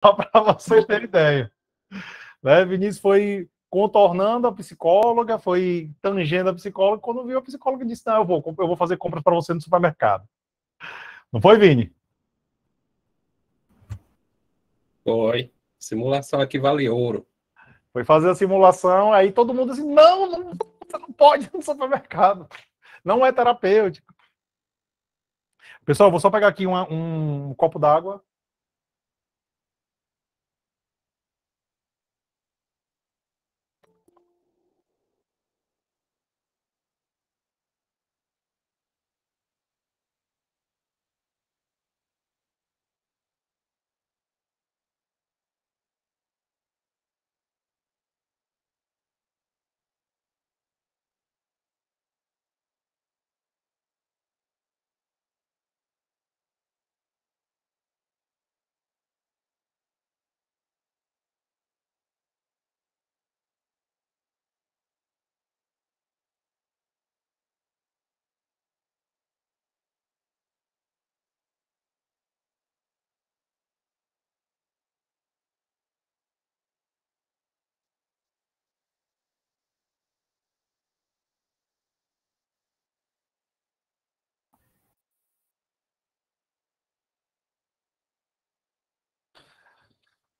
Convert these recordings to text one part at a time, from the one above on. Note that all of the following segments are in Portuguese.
para vocês terem ideia. Né? Vinícius foi contornando a psicóloga, foi tangendo a psicóloga. Quando viu, a psicóloga disse: não, eu vou fazer compras para você no supermercado. Não foi, Vini? Foi. Simulação aqui vale ouro. Foi fazer a simulação, aí todo mundo assim: não, você não pode ir no supermercado. Não é terapêutico. Pessoal, eu vou só pegar aqui um copo d'água.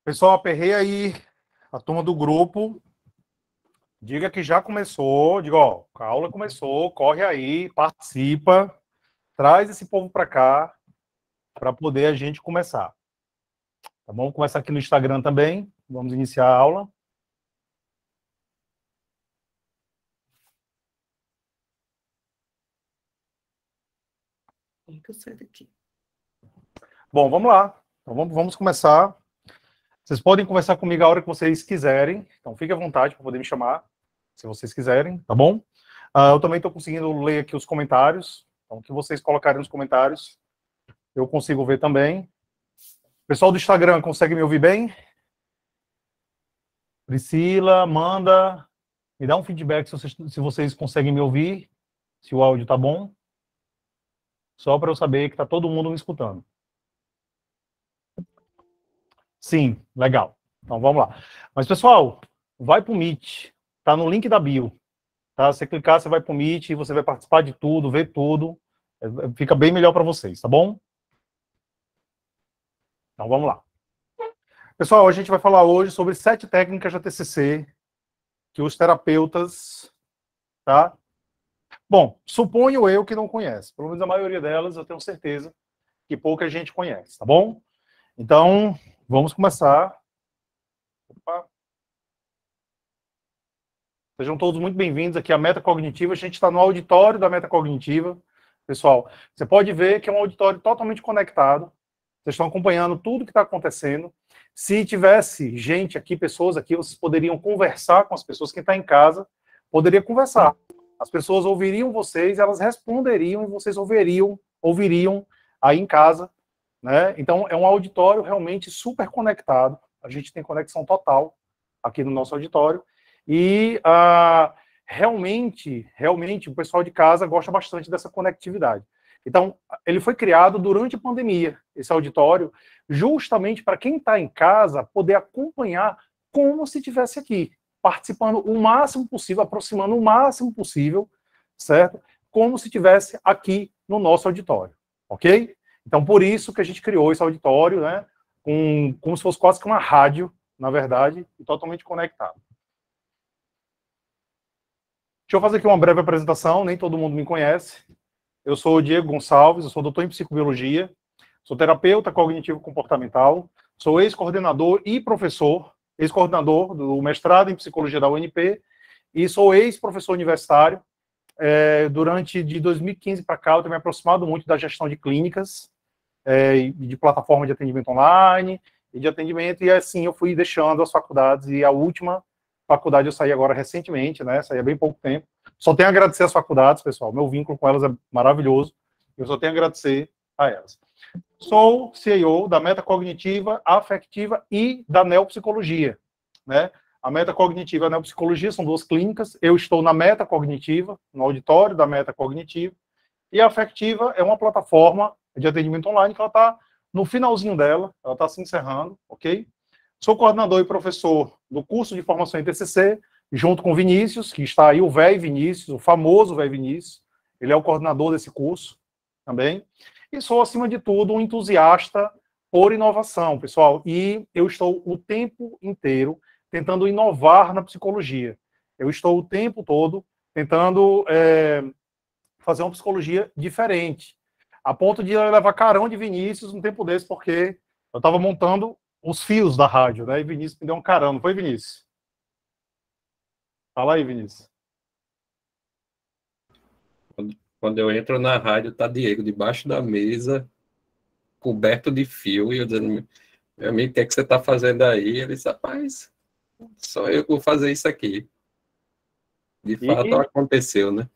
Pessoal, aperrei aí a turma do grupo. Diga que já começou. Diga, ó, a aula começou. Corre aí, participa. Traz esse povo para cá para poder a gente começar. Tá bom? Vamos começar aqui no Instagram também. Vamos iniciar a aula. Eu saio daqui. Bom, vamos lá. Então vamos começar. Vocês podem conversar comigo a hora que vocês quiserem. Então fique à vontade para poder me chamar, se vocês quiserem, tá bom? Eu também estou conseguindo ler aqui os comentários. Então, o que vocês colocarem nos comentários, eu consigo ver também. Pessoal do Instagram, consegue me ouvir bem? Priscila, Amanda, me dá um feedback se vocês conseguem me ouvir, se o áudio tá bom. Só para eu saber que tá todo mundo me escutando. Sim, legal. Então vamos lá. Mas, pessoal, vai pro Meet. Tá no link da bio. Tá? Você clicar, você vai pro Meet, você vai participar de tudo, ver tudo. Fica bem melhor para vocês, tá bom? Então vamos lá. Pessoal, a gente vai falar hoje sobre 7 técnicas da TCC que os terapeutas, tá? Bom, suponho eu que não conhece. Pelo menos a maioria delas eu tenho certeza que pouca gente conhece, tá bom? Então, vamos começar. Opa. Sejam todos muito bem-vindos aqui à Metacognitiva. A gente está no auditório da Metacognitiva. Pessoal, você pode ver que é um auditório totalmente conectado. Vocês estão acompanhando tudo que está acontecendo. Se tivesse gente aqui, pessoas aqui, vocês poderiam conversar com as pessoas. Quem está em casa poderia conversar. As pessoas ouviriam vocês, elas responderiam e vocês ouviriam aí em casa, né? Então, é um auditório realmente super conectado. A gente tem conexão total aqui no nosso auditório. E realmente, o pessoal de casa gosta bastante dessa conectividade. Então, ele foi criado durante a pandemia, esse auditório, justamente para quem está em casa poder acompanhar como se estivesse aqui, participando o máximo possível, aproximando o máximo possível, certo? Como se estivesse aqui no nosso auditório, ok? Então, por isso que a gente criou esse auditório, né? Como se fosse quase que uma rádio, na verdade, e totalmente conectado. Deixa eu fazer aqui uma breve apresentação, nem todo mundo me conhece. Eu sou o Diego Gonçalves, eu sou doutor em psicobiologia, sou terapeuta cognitivo-comportamental, sou ex-coordenador e professor, ex-coordenador do mestrado em psicologia da UNP e sou ex-professor universitário. Durante de 2015 para cá, eu tenho me aproximado muito da gestão de clínicas, de plataforma de atendimento online, e de atendimento, e assim eu fui deixando as faculdades, e a última faculdade eu saí agora recentemente, né, saí há bem pouco tempo. Só tenho a agradecer as faculdades, pessoal, meu vínculo com elas é maravilhoso, eu só tenho a agradecer a elas. Sou CEO da Metacognitiva, Afectiva e da Neopsicologia, né? A Metacognitiva e a Neopsicologia são 2 clínicas, eu estou na Metacognitiva, no auditório da Metacognitiva, e a Afectiva é uma plataforma de atendimento online que ela está no finalzinho dela, ela está se encerrando, ok? Sou coordenador e professor do curso de formação em TCC, junto com o Vinícius, que está aí, o velho Vinícius, o famoso velho Vinícius. Ele é o coordenador desse curso também. E sou, acima de tudo, um entusiasta por inovação, pessoal. E eu estou o tempo inteiro tentando inovar na psicologia. Eu estou o tempo todo tentando fazer uma psicologia diferente. A ponto de eu levar carão de Vinícius um tempo desse, porque eu estava montando os fios da rádio, né? E Vinícius me deu um carão, não foi, Vinícius? Fala aí, Vinícius. Quando eu entro na rádio, tá Diego debaixo da mesa, coberto de fio, e eu dizendo, meu amigo, o que é que você tá fazendo aí? Ele disse, rapaz, só eu vou fazer isso aqui. De fato, aconteceu, né?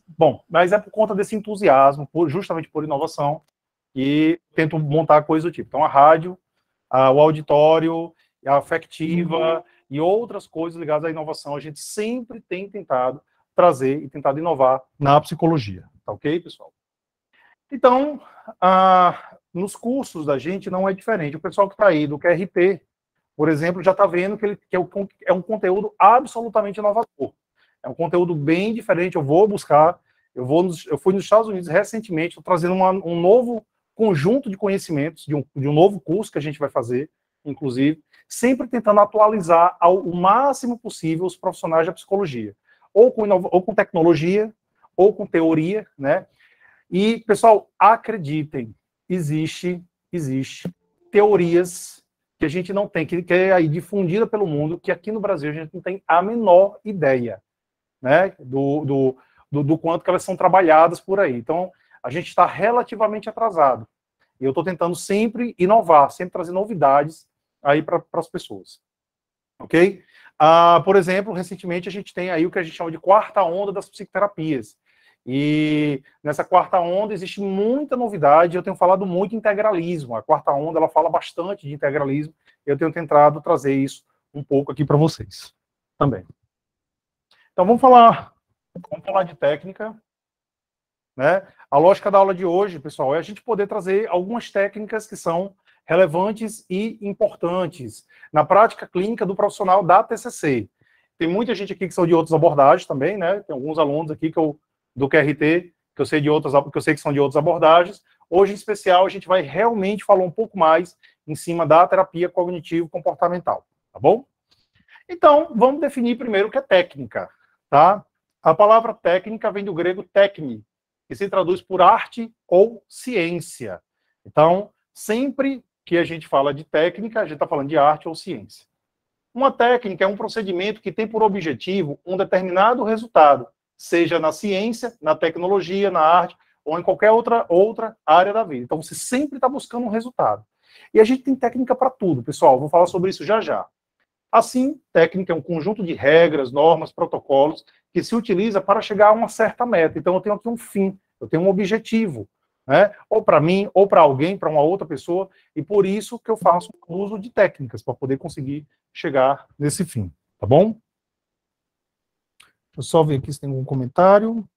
Bom, mas é por conta desse entusiasmo, justamente por inovação, e tento montar coisas do tipo. Então, a rádio, o auditório, a afectiva e outras coisas ligadas à inovação, a gente sempre tem tentado trazer e tentado inovar na psicologia. Tá ok, pessoal? Então, nos cursos da gente não é diferente. O pessoal que está aí do QRT, por exemplo, já está vendo que é um conteúdo absolutamente inovador. É um conteúdo bem diferente. Eu vou buscar, eu fui nos Estados Unidos recentemente, estou trazendo um novo conjunto de conhecimentos, de um novo curso que a gente vai fazer, inclusive, sempre tentando atualizar o máximo possível os profissionais da psicologia, ou com tecnologia, ou com teoria, né? E, pessoal, acreditem, existe teorias que a gente não tem, que é aí difundida pelo mundo, que aqui no Brasil a gente não tem a menor ideia, né, do quanto que elas são trabalhadas por aí. Então, a gente está relativamente atrasado. E eu estou tentando sempre inovar, sempre trazer novidades aí para as pessoas. Ok? Por exemplo, recentemente a gente tem aí o que a gente chama de quarta onda das psicoterapias. E nessa quarta onda existe muita novidade, eu tenho falado muito de integralismo. A quarta onda, ela fala bastante de integralismo, eu tenho tentado trazer isso um pouco aqui para vocês também. Então vamos falar de técnica, né? A lógica da aula de hoje, pessoal, é a gente poder trazer algumas técnicas que são relevantes e importantes na prática clínica do profissional da TCC. Tem muita gente aqui que são de outras abordagens também, né? Tem alguns alunos aqui do QRT, que eu sei que são de outras abordagens. Hoje, em especial, a gente vai realmente falar um pouco mais em cima da terapia cognitivo-comportamental, tá bom? Então, vamos definir primeiro o que é técnica, tá? A palavra técnica vem do grego tekne, que se traduz por arte ou ciência. Então, sempre que a gente fala de técnica, a gente está falando de arte ou ciência. Uma técnica é um procedimento que tem por objetivo um determinado resultado, seja na ciência, na tecnologia, na arte, ou em qualquer outra área da vida. Então, você sempre está buscando um resultado. E a gente tem técnica para tudo, pessoal. Vou falar sobre isso já já. Assim, técnica é um conjunto de regras, normas, protocolos que se utiliza para chegar a uma certa meta. Então, eu tenho aqui um fim, eu tenho um objetivo, né? Ou para mim, ou para alguém, para uma outra pessoa, e por isso que eu faço uso de técnicas, para poder conseguir chegar nesse fim, tá bom? Deixa eu só ver aqui se tem algum comentário.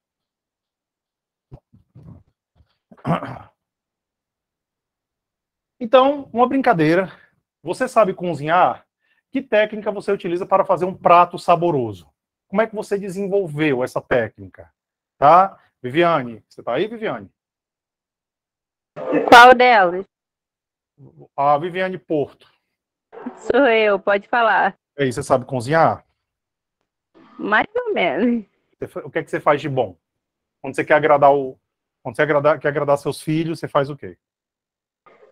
Então, uma brincadeira. Você sabe cozinhar? Que técnica você utiliza para fazer um prato saboroso? Como é que você desenvolveu essa técnica? Tá? Viviane, você tá aí, Viviane? Qual delas? A Viviane Porto. Sou eu, pode falar. E aí, você sabe cozinhar? Mais ou menos. O que é que você faz de bom? Quando você quer agradar seus filhos, você faz o quê?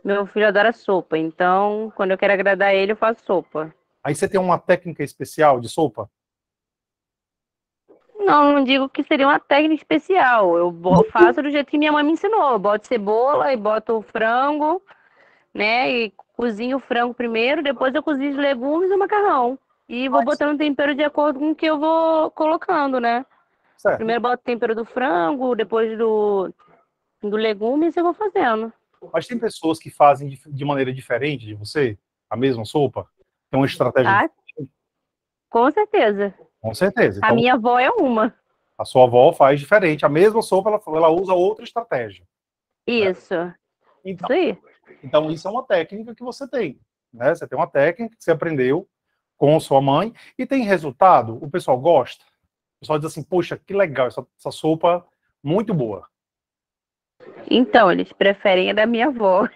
Meu filho adora sopa, então quando eu quero agradar ele, eu faço sopa. Aí você tem uma técnica especial de sopa? Não digo que seria uma técnica especial. Eu faço do jeito que minha mãe me ensinou. Eu boto cebola e boto o frango, né? E cozinho o frango primeiro, depois eu cozinho os legumes e o macarrão. E vou botando tempero de acordo com o que eu vou colocando, né? Certo. Primeiro boto o tempero do frango, depois do legumes e eu vou fazendo. Mas tem pessoas que fazem de maneira diferente de você? A mesma sopa? Tem uma estratégia diferente? Com certeza. Com certeza. Então, A minha avó é uma. a sua avó faz diferente. A mesma sopa, ela usa outra estratégia. Isso. Então, Isso aí. Então, isso é uma técnica que você tem, né? Você tem uma técnica que você aprendeu com sua mãe e tem resultado, o pessoal gosta. O pessoal diz assim, poxa, que legal, essa sopa muito boa. Então, eles preferem a da minha avó.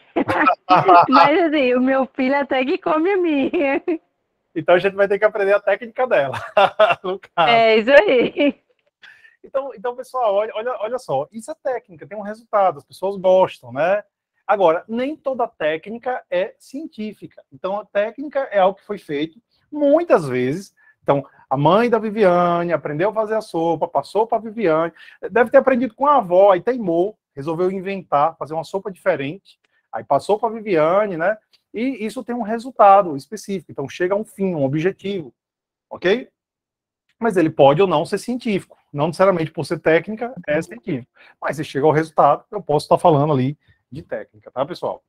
Mas assim, o meu filho até que come a minha. Então a gente vai ter que aprender a técnica dela, no caso. É isso aí. Então pessoal, olha só, isso é técnica, tem um resultado, as pessoas gostam, né? Agora, nem toda técnica é científica. Então, a técnica é algo que foi feito muitas vezes. Então, a mãe da Viviane aprendeu a fazer a sopa, passou para a Viviane, deve ter aprendido com a avó, aí teimou, resolveu inventar, fazer uma sopa diferente, aí passou para a Viviane, né? E isso tem um resultado específico. Então, chega a um fim, um objetivo, ok? Mas ele pode ou não ser científico. Não necessariamente por ser técnica, é científico. Mas se chega ao resultado, eu posso estar falando ali de técnica, tá, pessoal?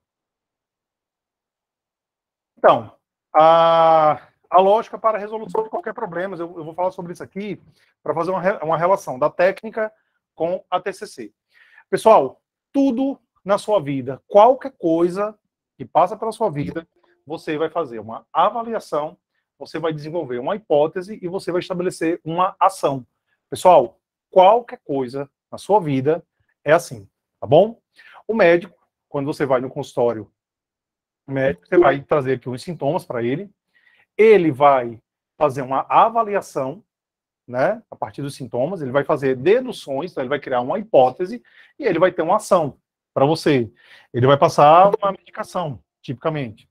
Então, a lógica para a resolução de qualquer problema, eu vou falar sobre isso aqui para fazer uma relação da técnica com a TCC. Pessoal, tudo na sua vida, qualquer coisa que passa pela sua vida, você vai fazer uma avaliação, você vai desenvolver uma hipótese e você vai estabelecer uma ação. Pessoal, qualquer coisa na sua vida é assim, tá bom? O médico, quando você vai no consultório médico, você vai trazer aqui os sintomas para ele vai fazer uma avaliação, né, a partir dos sintomas, ele vai fazer deduções, então ele vai criar uma hipótese e ele vai ter uma ação para você. Ele vai passar uma medicação, tipicamente.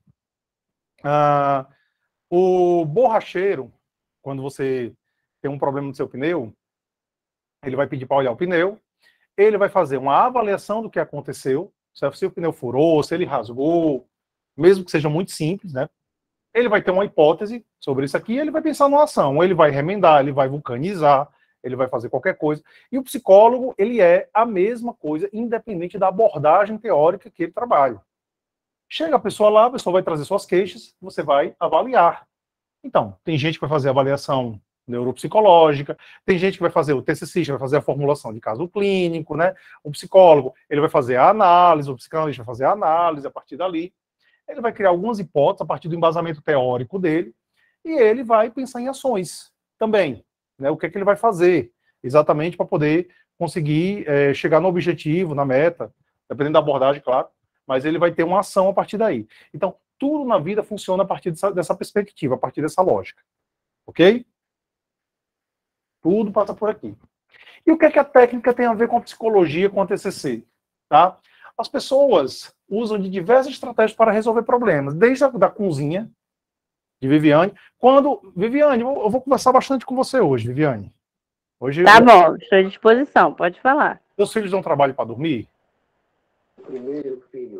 O borracheiro, quando você tem um problema no seu pneu, ele vai pedir para olhar o pneu, ele vai fazer uma avaliação do que aconteceu, se o pneu furou, se ele rasgou, mesmo que seja muito simples, né? Ele vai ter uma hipótese sobre isso aqui, ele vai pensar numa ação, ele vai remendar, ele vai vulcanizar, ele vai fazer qualquer coisa. E o psicólogo, ele é a mesma coisa, independente da abordagem teórica que ele trabalha. Chega a pessoa lá, a pessoa vai trazer suas queixas, você vai avaliar. Então, tem gente que vai fazer avaliação neuropsicológica, tem gente que vai fazer o TCC, vai fazer a formulação de caso clínico, né? O psicólogo, ele vai fazer a análise, o psicanalista vai fazer a análise a partir dali. Ele vai criar algumas hipóteses a partir do embasamento teórico dele e ele vai pensar em ações também, né? O que é que ele vai fazer exatamente para poder conseguir chegar no objetivo, na meta, dependendo da abordagem, claro, mas ele vai ter uma ação a partir daí. Então, tudo na vida funciona a partir dessa perspectiva, a partir dessa lógica, ok? Tudo passa por aqui. E o que é que a técnica tem a ver com a psicologia, com a TCC? Tá? As pessoas usam de diversas estratégias para resolver problemas, desde a da cozinha, de Viviane. Viviane, eu vou conversar bastante com você hoje, Viviane. Tá bom, estou à disposição, pode falar. Seus filhos dão trabalho para dormir?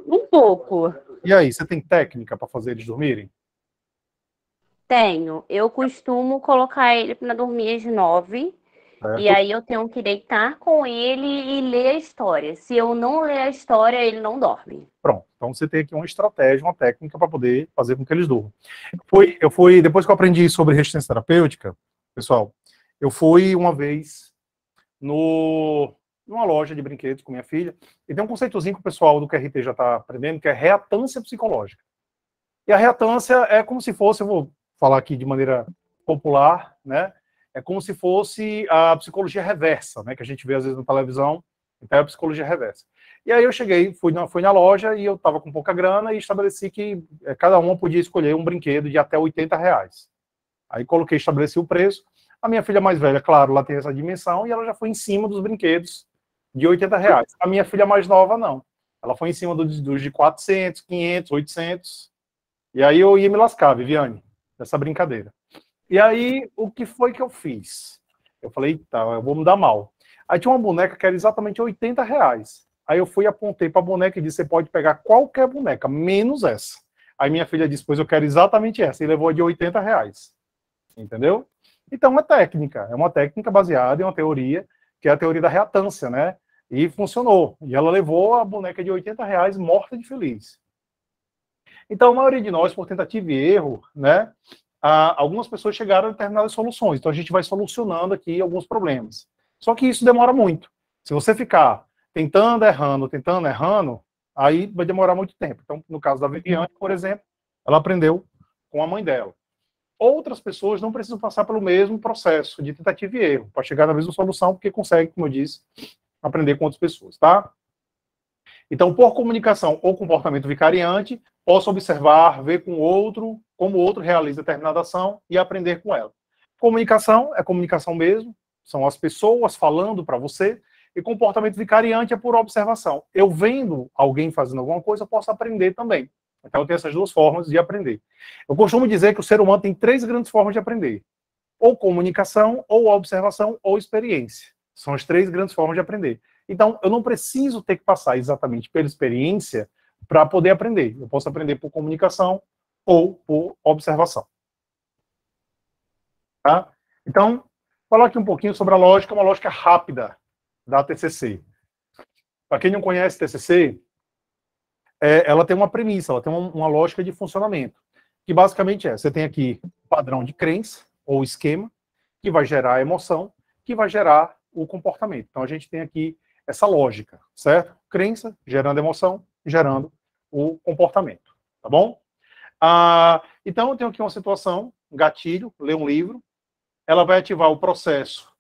Um pouco. E aí, você tem técnica para fazer eles dormirem? Tenho. Eu costumo colocar ele para dormir às 9. Certo. E aí eu tenho que deitar com ele e ler a história. Se eu não ler a história, ele não dorme. Pronto. Então você tem aqui uma estratégia, uma técnica para poder fazer com que eles durmam. Depois que eu aprendi sobre resistência terapêutica, pessoal, eu fui uma vez numa loja de brinquedos com minha filha, e tem um conceitozinho que o pessoal do QRT já está aprendendo, que é reatância psicológica. E a reatância é como se fosse, eu vou falar aqui de maneira popular, né? É como se fosse a psicologia reversa, né? Que a gente vê às vezes na televisão, então é a psicologia reversa. E aí eu cheguei, fui na loja e eu estava com pouca grana e estabeleci que cada uma podia escolher um brinquedo de até R$80. Aí estabeleci o preço. A minha filha mais velha, claro, ela tem essa dimensão e ela já foi em cima dos brinquedos de R$80. A minha filha mais nova, não. Ela foi em cima dos de 400, 500, 800. E aí eu ia me lascar, Viviane, dessa brincadeira. E aí, o que foi que eu fiz? Eu falei, tá, eu vou me dar mal. Aí tinha uma boneca que era exatamente R$80. Aí eu fui, apontei para a boneca e disse, você pode pegar qualquer boneca, menos essa. Aí minha filha disse, pois eu quero exatamente essa. E levou a de R$80. Entendeu? Então é técnica. É uma técnica baseada em uma teoria, que é a teoria da reatância, né? E funcionou. E ela levou a boneca de R$80 morta de feliz. Então, a maioria de nós, por tentativa e erro, né? Algumas pessoas chegaram a determinadas soluções. Então, a gente vai solucionando aqui alguns problemas. Só que isso demora muito. Se você ficar tentando, errando, aí vai demorar muito tempo. Então, no caso da Viviane, por exemplo, ela aprendeu com a mãe dela. Outras pessoas não precisam passar pelo mesmo processo de tentativa e erro para chegar na mesma solução, porque consegue, como eu disse, aprender com outras pessoas, tá? Então, por comunicação ou comportamento vicariante, posso observar, ver com o outro, como o outro realiza determinada ação e aprender com ela. Comunicação é comunicação mesmo, são as pessoas falando para você, e comportamento vicariante é por observação. Eu vendo alguém fazendo alguma coisa, eu posso aprender também. Então, eu tenho essas duas formas de aprender. Eu costumo dizer que o ser humano tem 3 grandes formas de aprender: ou comunicação, ou observação, ou experiência. São as 3 grandes formas de aprender. Então, eu não preciso ter que passar exatamente pela experiência para poder aprender. Eu posso aprender por comunicação ou por observação. Tá? Então, falar aqui um pouquinho sobre a lógica, uma lógica rápida da TCC. Para quem não conhece TCC, ela tem uma premissa, ela tem uma lógica de funcionamento, que basicamente você tem aqui o padrão de crença, ou esquema, que vai gerar a emoção, que vai gerar o comportamento. Então, a gente tem aqui essa lógica, certo? Crença, gerando emoção, gerando o comportamento, tá bom? Então, eu tenho aqui uma situação, um gatilho, ler um livro, ela vai ativar o processo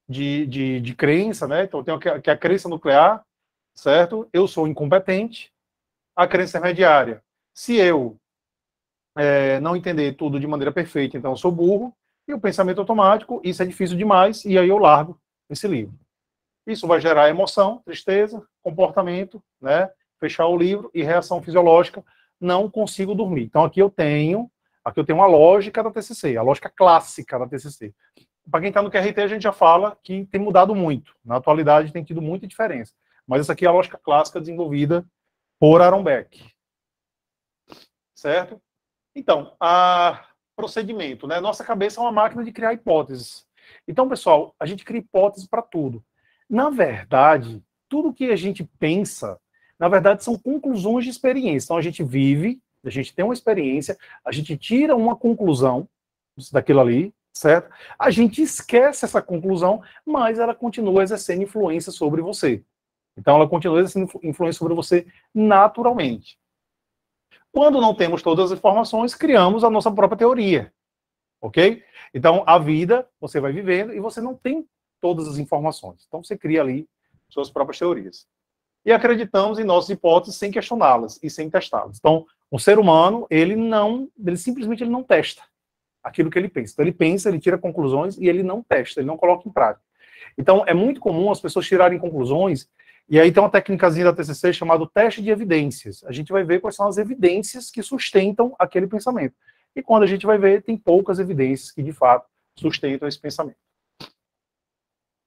de crença, né? Então, eu tenho que a crença nuclear, certo? Eu sou incompetente. A crença intermediária: se eu não entender tudo de maneira perfeita, então eu sou burro. E o pensamento automático: isso é difícil demais, e aí eu largo esse livro. Isso vai gerar emoção, tristeza, comportamento, né? Fechar o livro, e reação fisiológica: não consigo dormir. Então aqui eu tenho uma lógica da TCC, a lógica clássica da TCC. Para quem está no QRT, a gente já fala que tem mudado muito. Na atualidade tem tido muita diferença. Mas essa aqui é a lógica clássica desenvolvida por Aaron Beck. Certo? Então, procedimento, né? Nossa cabeça é uma máquina de criar hipóteses. Então, pessoal, a gente cria hipóteses para tudo. Na verdade, tudo que a gente pensa, na verdade, são conclusões de experiência. Então, a gente vive, a gente tem uma experiência, a gente tira uma conclusão daquilo ali, certo? A gente esquece essa conclusão, mas ela continua exercendo influência sobre você. Então, ela continua exercendo influência sobre você naturalmente. Quando não temos todas as informações, criamos a nossa própria teoria. Ok? Então, a vida, você vai vivendo e você não tem todas as informações. Então, você cria ali suas próprias teorias. E acreditamos em nossas hipóteses sem questioná-las e sem testá-las. Então, o ser humano, ele simplesmente não testa aquilo que ele pensa. Então, ele pensa, ele tira conclusões e ele não testa, ele não coloca em prática. Então, é muito comum as pessoas tirarem conclusões, e aí tem uma técnicazinha da TCC chamada teste de evidências. A gente vai ver quais são as evidências que sustentam aquele pensamento. E quando a gente vai ver, tem poucas evidências que, de fato, sustentam esse pensamento.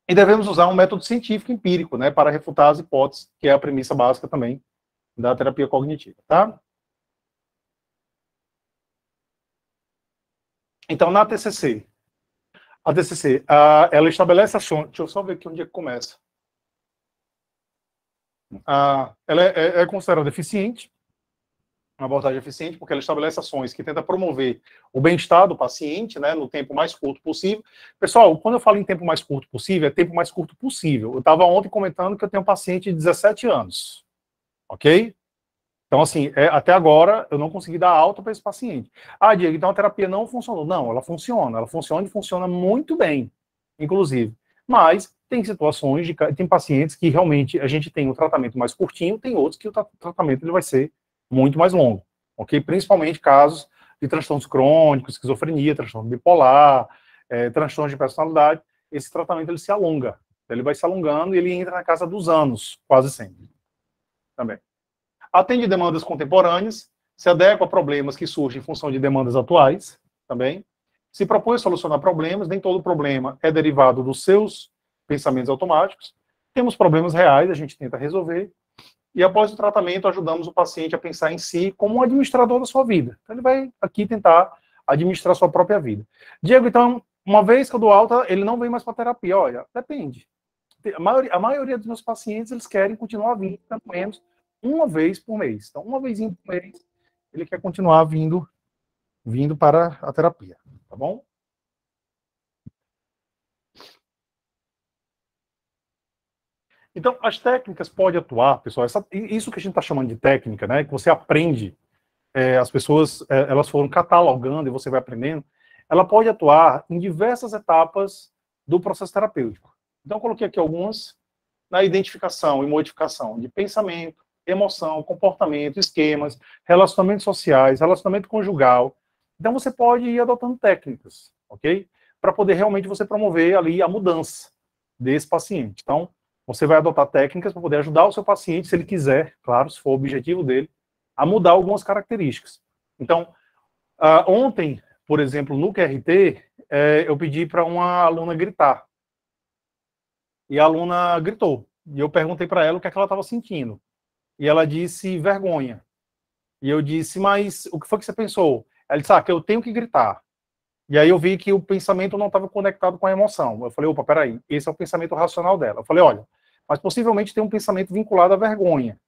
E devemos usar um método científico empírico, né, para refutar as hipóteses, que é a premissa básica também da terapia cognitiva, tá? Então, na TCC, a TCC, ela estabelece ações. Deixa eu só ver aqui onde é que começa. Ela é considerada eficiente, uma abordagem eficiente, porque ela estabelece ações que tentam promover o bem-estar do paciente, né, no tempo mais curto possível. Pessoal, quando eu falo em tempo mais curto possível, é tempo mais curto possível. Eu estava ontem comentando que eu tenho um paciente de 17 anos, ok? Então, assim, até agora eu não consegui dar alta para esse paciente. Diego, então a terapia não funcionou. Não, ela funciona e funciona muito bem, inclusive. Mas tem situações, tem pacientes que realmente a gente tem um tratamento mais curtinho, tem outros que o tratamento ele vai ser muito mais longo, ok? Principalmente casos de transtornos crônicos, esquizofrenia, transtorno bipolar, transtornos de personalidade. Esse tratamento ele se alonga, ele vai se alongando e ele entra na casa dos anos, quase sempre, também. Atende demandas contemporâneas, se adequa a problemas que surgem em função de demandas atuais, também. Se propõe a solucionar problemas, nem todo problema é derivado dos seus pensamentos automáticos. Temos problemas reais, a gente tenta resolver. E após o tratamento, ajudamos o paciente a pensar em si como um administrador da sua vida. Então, ele vai aqui tentar administrar a sua própria vida. Diego, então, uma vez que eu dou alta, ele não vem mais para terapia. Olha, depende. A maioria dos meus pacientes, eles querem continuar vindo, pelo menos, uma vez por mês. Então, uma vez por mês, ele quer continuar vindo para a terapia, tá bom? Então, as técnicas podem atuar, pessoal, isso que a gente está chamando de técnica, né, que você aprende, as pessoas, elas foram catalogando e você vai aprendendo, ela pode atuar em diversas etapas do processo terapêutico. Então, eu coloquei aqui algumas na identificação e modificação de pensamento, emoção, comportamento, esquemas, relacionamentos sociais, relacionamento conjugal. Então, você pode ir adotando técnicas, ok? Para poder realmente você promover ali a mudança desse paciente. Então, você vai adotar técnicas para poder ajudar o seu paciente, se ele quiser, claro, se for o objetivo dele, a mudar algumas características. Então, ontem, por exemplo, no QRT, eu pedi para uma aluna gritar. E a aluna gritou. E eu perguntei para ela o que é que ela estava sentindo. E ela disse vergonha. E eu disse, mas o que foi que você pensou? Ela disse, que eu tenho que gritar. E aí eu vi que o pensamento não estava conectado com a emoção. Eu falei, opa, peraí, esse é o pensamento racional dela. Eu falei, olha, mas possivelmente tem um pensamento vinculado à vergonha.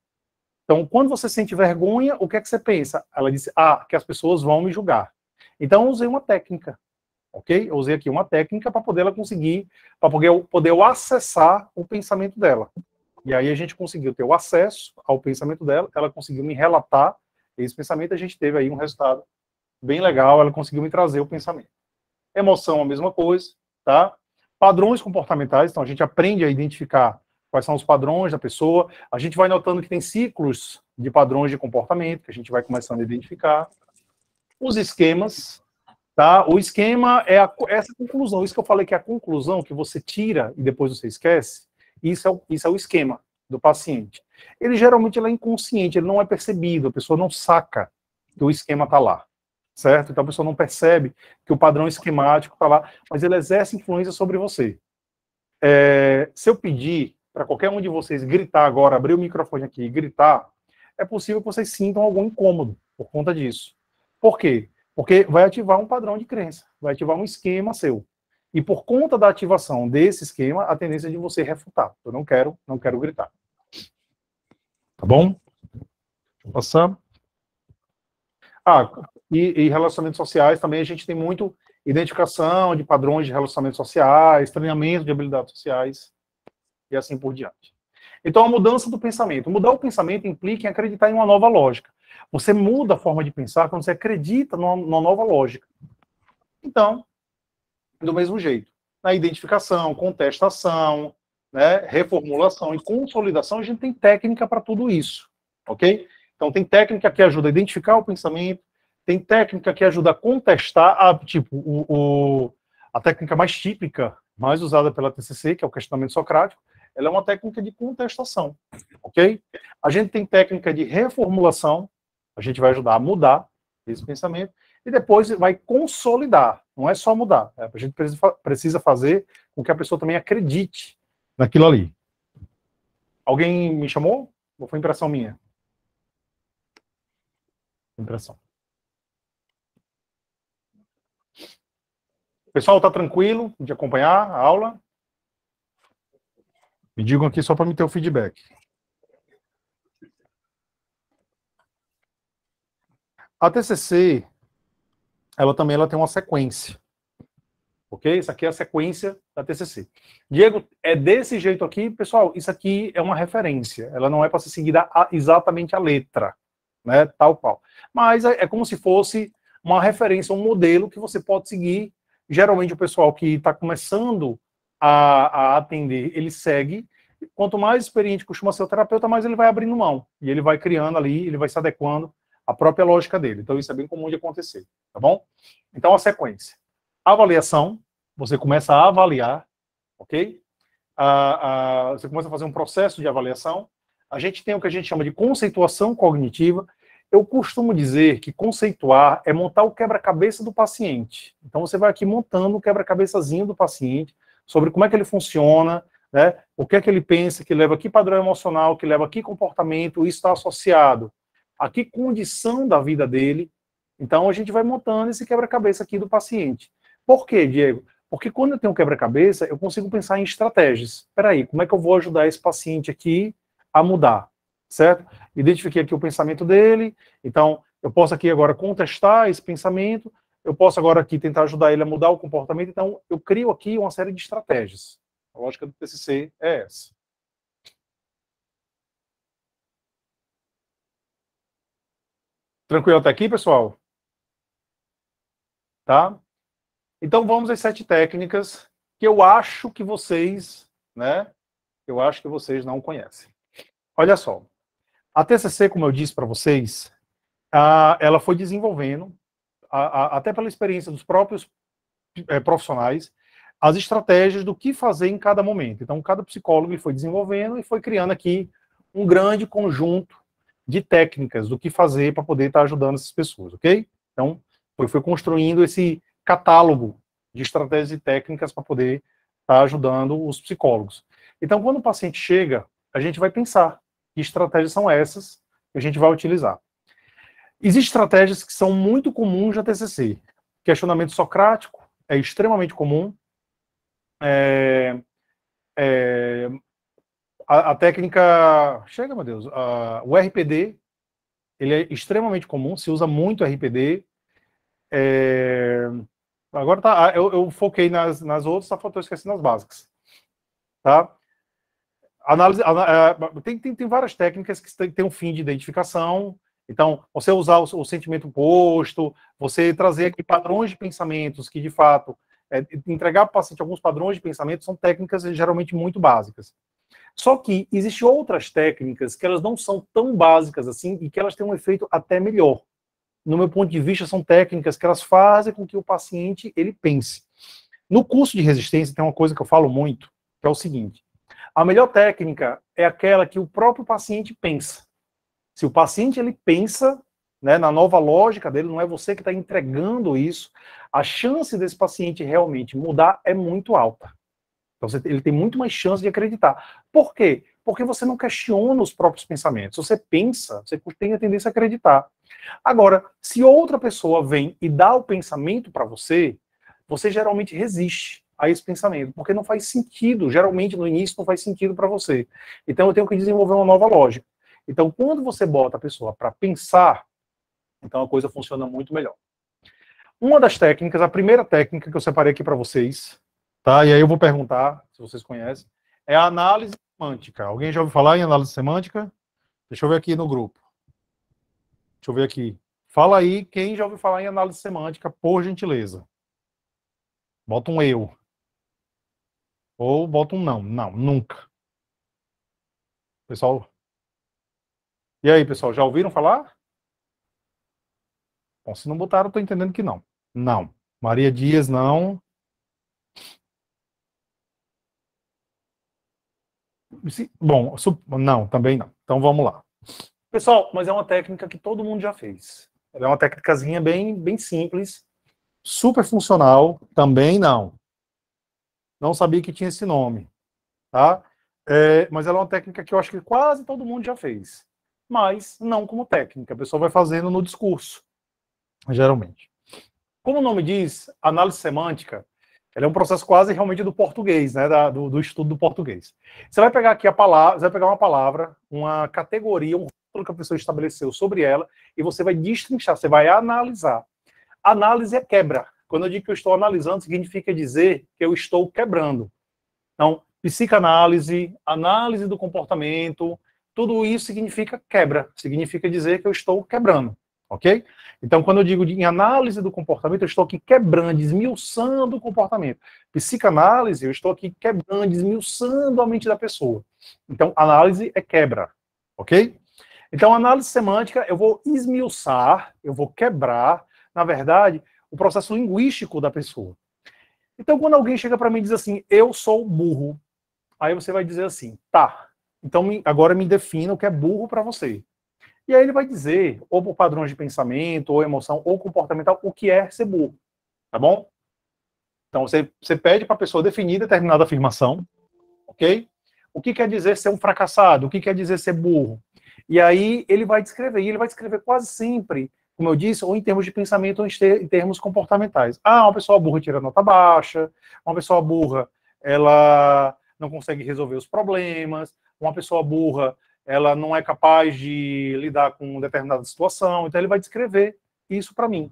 Então, quando você sente vergonha, o que é que você pensa? Ela disse, que as pessoas vão me julgar. Então, eu usei uma técnica, ok? Eu usei aqui uma técnica para poder ela conseguir, para poder acessar o pensamento dela. E aí a gente conseguiu ter o acesso ao pensamento dela, ela conseguiu me relatar esse pensamento, a gente teve aí um resultado bem legal, ela conseguiu me trazer o pensamento. Emoção, a mesma coisa, tá? Padrões comportamentais, então a gente aprende a identificar quais são os padrões da pessoa, a gente vai notando que tem ciclos de padrões de comportamento, que a gente vai começando a identificar. Os esquemas, tá? O esquema é essa conclusão, isso que eu falei que é a conclusão que você tira e depois você esquece, isso é o esquema do paciente. Ele geralmente é inconsciente, ele não é percebido, a pessoa não saca que o esquema está lá, certo? Então a pessoa não percebe que o padrão esquemático está lá, mas ele exerce influência sobre você. Se eu pedir para qualquer um de vocês gritar agora, abrir o microfone aqui e gritar, é possível que vocês sintam algum incômodo por conta disso. Por quê? Porque vai ativar um padrão de crença, vai ativar um esquema seu. E por conta da ativação desse esquema, a tendência é de você refutar. Eu não quero gritar. Tá bom? Deixa eu passar. E relacionamentos sociais também a gente tem muito identificação de padrões de relacionamentos sociais, treinamento de habilidades sociais e assim por diante. Então, a mudança do pensamento. Mudar o pensamento implica em acreditar em uma nova lógica. Você muda a forma de pensar quando você acredita numa nova lógica. Então, do mesmo jeito, na identificação, contestação, né, reformulação e consolidação, a gente tem técnica para tudo isso, ok? Então, tem técnica que ajuda a identificar o pensamento, tem técnica que ajuda a contestar, a técnica mais típica, mais usada pela TCC, que é o questionamento socrático, ela é uma técnica de contestação, ok? A gente tem técnica de reformulação, a gente vai ajudar a mudar esse pensamento, e depois vai consolidar, não é só mudar, a gente precisa fazer com que a pessoa também acredite naquilo ali. Alguém me chamou? Ou foi impressão minha? Impressão. O pessoal está tranquilo de acompanhar a aula? Me digam aqui só para me ter o feedback. A TCC, ela também tem uma sequência. Ok? Isso aqui é a sequência da TCC. Diego, é desse jeito aqui, pessoal, isso aqui é uma referência. Ela não é para ser seguida exatamente a letra, né? Tal qual. Mas é como se fosse uma referência, um modelo que você pode seguir. Geralmente o pessoal que está começando a atender, ele segue. Quanto mais experiente costuma ser o terapeuta, mais ele vai abrindo mão. E ele vai criando ali, ele vai se adequando à própria lógica dele. Então isso é bem comum de acontecer, tá bom? Então a sequência. Avaliação, você começa a avaliar, ok? Você começa a fazer um processo de avaliação. A gente tem o que a gente chama de conceituação cognitiva. Eu costumo dizer que conceituar é montar o quebra-cabeça do paciente. Então você vai aqui montando o quebra-cabeçazinho do paciente sobre como é que ele funciona, né? O que é que ele pensa, que leva aqui padrão emocional, que leva aqui comportamento, isso está associado a que condição da vida dele. Então a gente vai montando esse quebra-cabeça aqui do paciente. Por quê, Diego? Porque quando eu tenho um quebra-cabeça, eu consigo pensar em estratégias. Espera aí, como é que eu vou ajudar esse paciente aqui a mudar? Certo? Identifiquei aqui o pensamento dele, então eu posso aqui agora contestar esse pensamento, eu posso agora aqui tentar ajudar ele a mudar o comportamento, então eu crio aqui uma série de estratégias. A lógica do TCC é essa. Tranquilo até aqui, pessoal? Tá? Então vamos às 7 técnicas que eu acho que vocês, né? Eu acho que vocês não conhecem. Olha só. A TCC, como eu disse para vocês, ela foi desenvolvendo, até pela experiência dos próprios profissionais, as estratégias do que fazer em cada momento. Então, cada psicólogo foi desenvolvendo e foi criando aqui um grande conjunto de técnicas do que fazer para poder estar ajudando essas pessoas, ok? Então, foi construindo esse catálogo de estratégias e técnicas para poder estar ajudando os psicólogos. Então, quando o paciente chega, a gente vai pensar que estratégias são essas que a gente vai utilizar. Existem estratégias que são muito comuns na TCC. Questionamento socrático é extremamente comum. A técnica... Chega, meu Deus. O RPD, ele é extremamente comum, se usa muito RPD. Agora tá, eu foquei nas outras, só faltou esquecer nas básicas. Tá? Tem várias técnicas que tem um fim de identificação. Então, você usar o sentimento posto, você trazer aqui padrões de pensamentos que, de fato, entregar para o paciente alguns padrões de pensamento são técnicas geralmente muito básicas. Só que existem outras técnicas que elas não são tão básicas assim e que elas têm um efeito até melhor. No meu ponto de vista, são técnicas que elas fazem com que o paciente ele pense. No curso de resistência tem uma coisa que eu falo muito, que é o seguinte: a melhor técnica é aquela que o próprio paciente pensa. Se o paciente ele pensa, né, na nova lógica dele, não é você que está entregando isso, a chance desse paciente realmente mudar é muito alta. Então ele tem muito mais chance de acreditar. Por quê? Porque você não questiona os próprios pensamentos. Você pensa, você tem a tendência a acreditar. Agora, se outra pessoa vem e dá o pensamento para você, você geralmente resiste a esse pensamento, porque não faz sentido, geralmente no início não faz sentido para você. Então eu tenho que desenvolver uma nova lógica. Então, quando você bota a pessoa para pensar, então a coisa funciona muito melhor. Uma das técnicas, a primeira técnica que eu separei aqui para vocês, tá? E aí eu vou perguntar, se vocês conhecem, é a análise semântica. Alguém já ouviu falar em análise semântica? Deixa eu ver aqui no grupo. Deixa eu ver aqui. Fala aí quem já ouviu falar em análise semântica, por gentileza. Bota um eu. Ou bota um não. Não, nunca. Pessoal... E aí, pessoal, já ouviram falar? Bom, se não botaram, eu estou entendendo que não. Não. Maria Dias, não. Bom, não, também não. Então vamos lá. Pessoal, mas é uma técnica que todo mundo já fez. Ela é uma técnicazinha bem simples, super funcional, também não. Não sabia que tinha esse nome, tá? Mas ela é uma técnica que eu acho que quase todo mundo já fez. Mas não como técnica, a pessoa vai fazendo no discurso, geralmente. Como o nome diz, análise semântica, ela é um processo quase realmente do português, né, do estudo do português. Você vai pegar aqui a palavra, você vai pegar uma palavra, uma categoria, um rótulo que a pessoa estabeleceu sobre ela, e você vai destrinchar, você vai analisar. Análise é quebra. Quando eu digo que eu estou analisando, significa dizer que eu estou quebrando. Então, psicanálise, análise do comportamento, tudo isso significa quebra, significa dizer que eu estou quebrando, ok? Então, quando eu digo em análise do comportamento, eu estou aqui quebrando, esmiuçando o comportamento. Psicanálise, eu estou aqui quebrando, esmiuçando a mente da pessoa. Então, análise é quebra, ok? Então, análise semântica, eu vou esmiuçar, eu vou quebrar, na verdade, o processo linguístico da pessoa. Então, quando alguém chega para mim e diz assim, eu sou burro, aí você vai dizer assim, tá, então agora me defina o que é burro para você. E aí ele vai dizer, ou por padrões de pensamento, ou emoção, ou comportamental, o que é ser burro, tá bom? Então você pede para a pessoa definir determinada afirmação, ok? O que quer dizer ser um fracassado? O que quer dizer ser burro? E aí ele vai descrever, e ele vai descrever quase sempre, como eu disse, ou em termos de pensamento, ou em termos comportamentais. Ah, uma pessoa burra tira nota baixa, uma pessoa burra, ela não consegue resolver os problemas, uma pessoa burra, ela não é capaz de lidar com determinada situação, então ele vai descrever isso para mim,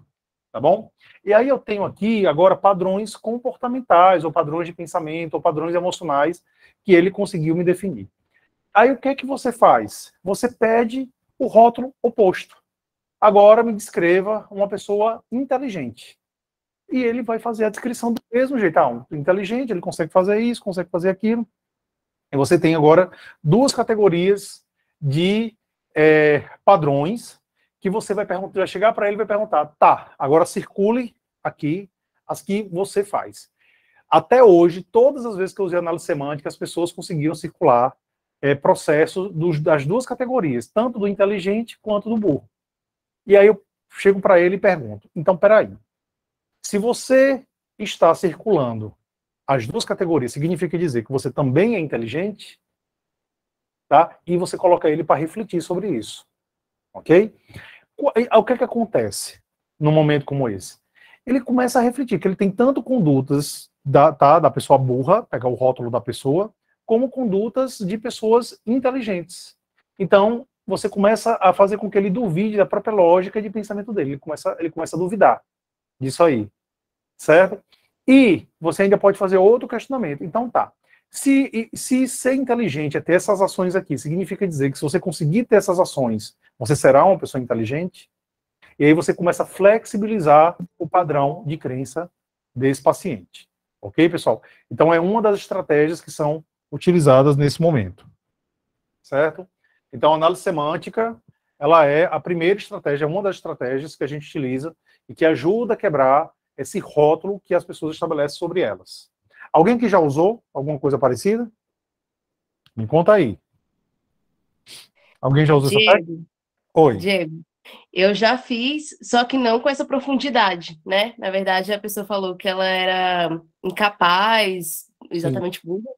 tá bom? E aí eu tenho aqui agora padrões comportamentais, ou padrões de pensamento, ou padrões emocionais, que ele conseguiu me definir. Aí o que é que você faz? Você pede o rótulo oposto. Agora me descreva uma pessoa inteligente. E ele vai fazer a descrição do mesmo jeito. Inteligente, ele consegue fazer isso, consegue fazer aquilo. E você tem agora duas categorias de padrões que você vai chegar para ele e vai perguntar, tá, agora circule aqui as que você faz. Até hoje, todas as vezes que eu usei análise semântica, as pessoas conseguiram circular processos das duas categorias, tanto do inteligente quanto do burro. E aí eu chego para ele e pergunto, então, peraí, se você está circulando as duas categorias, significa dizer que você também é inteligente, tá? E você coloca ele para refletir sobre isso, ok? O que acontece num momento como esse? Ele começa a refletir que ele tem tanto condutas da pessoa burra, pegar o rótulo da pessoa, como condutas de pessoas inteligentes. Então, você começa a fazer com que ele duvide da própria lógica de pensamento dele. Ele começa a duvidar disso aí, certo? E você ainda pode fazer outro questionamento. Então, tá. Se ser inteligente é ter essas ações aqui, significa dizer que se você conseguir ter essas ações, você será uma pessoa inteligente? E aí você começa a flexibilizar o padrão de crença desse paciente. Ok, pessoal? Então, é uma das estratégias que são utilizadas nesse momento. Certo? Então, a análise semântica, ela é a primeira estratégia, uma das estratégias que a gente utiliza e que ajuda a quebrar esse rótulo que as pessoas estabelecem sobre elas. Alguém que já usou alguma coisa parecida? Me conta aí. Alguém já usou essa técnica? Oi. Diego, eu já fiz, só que não com essa profundidade, né? Na verdade, a pessoa falou que ela era incapaz, exatamente burra.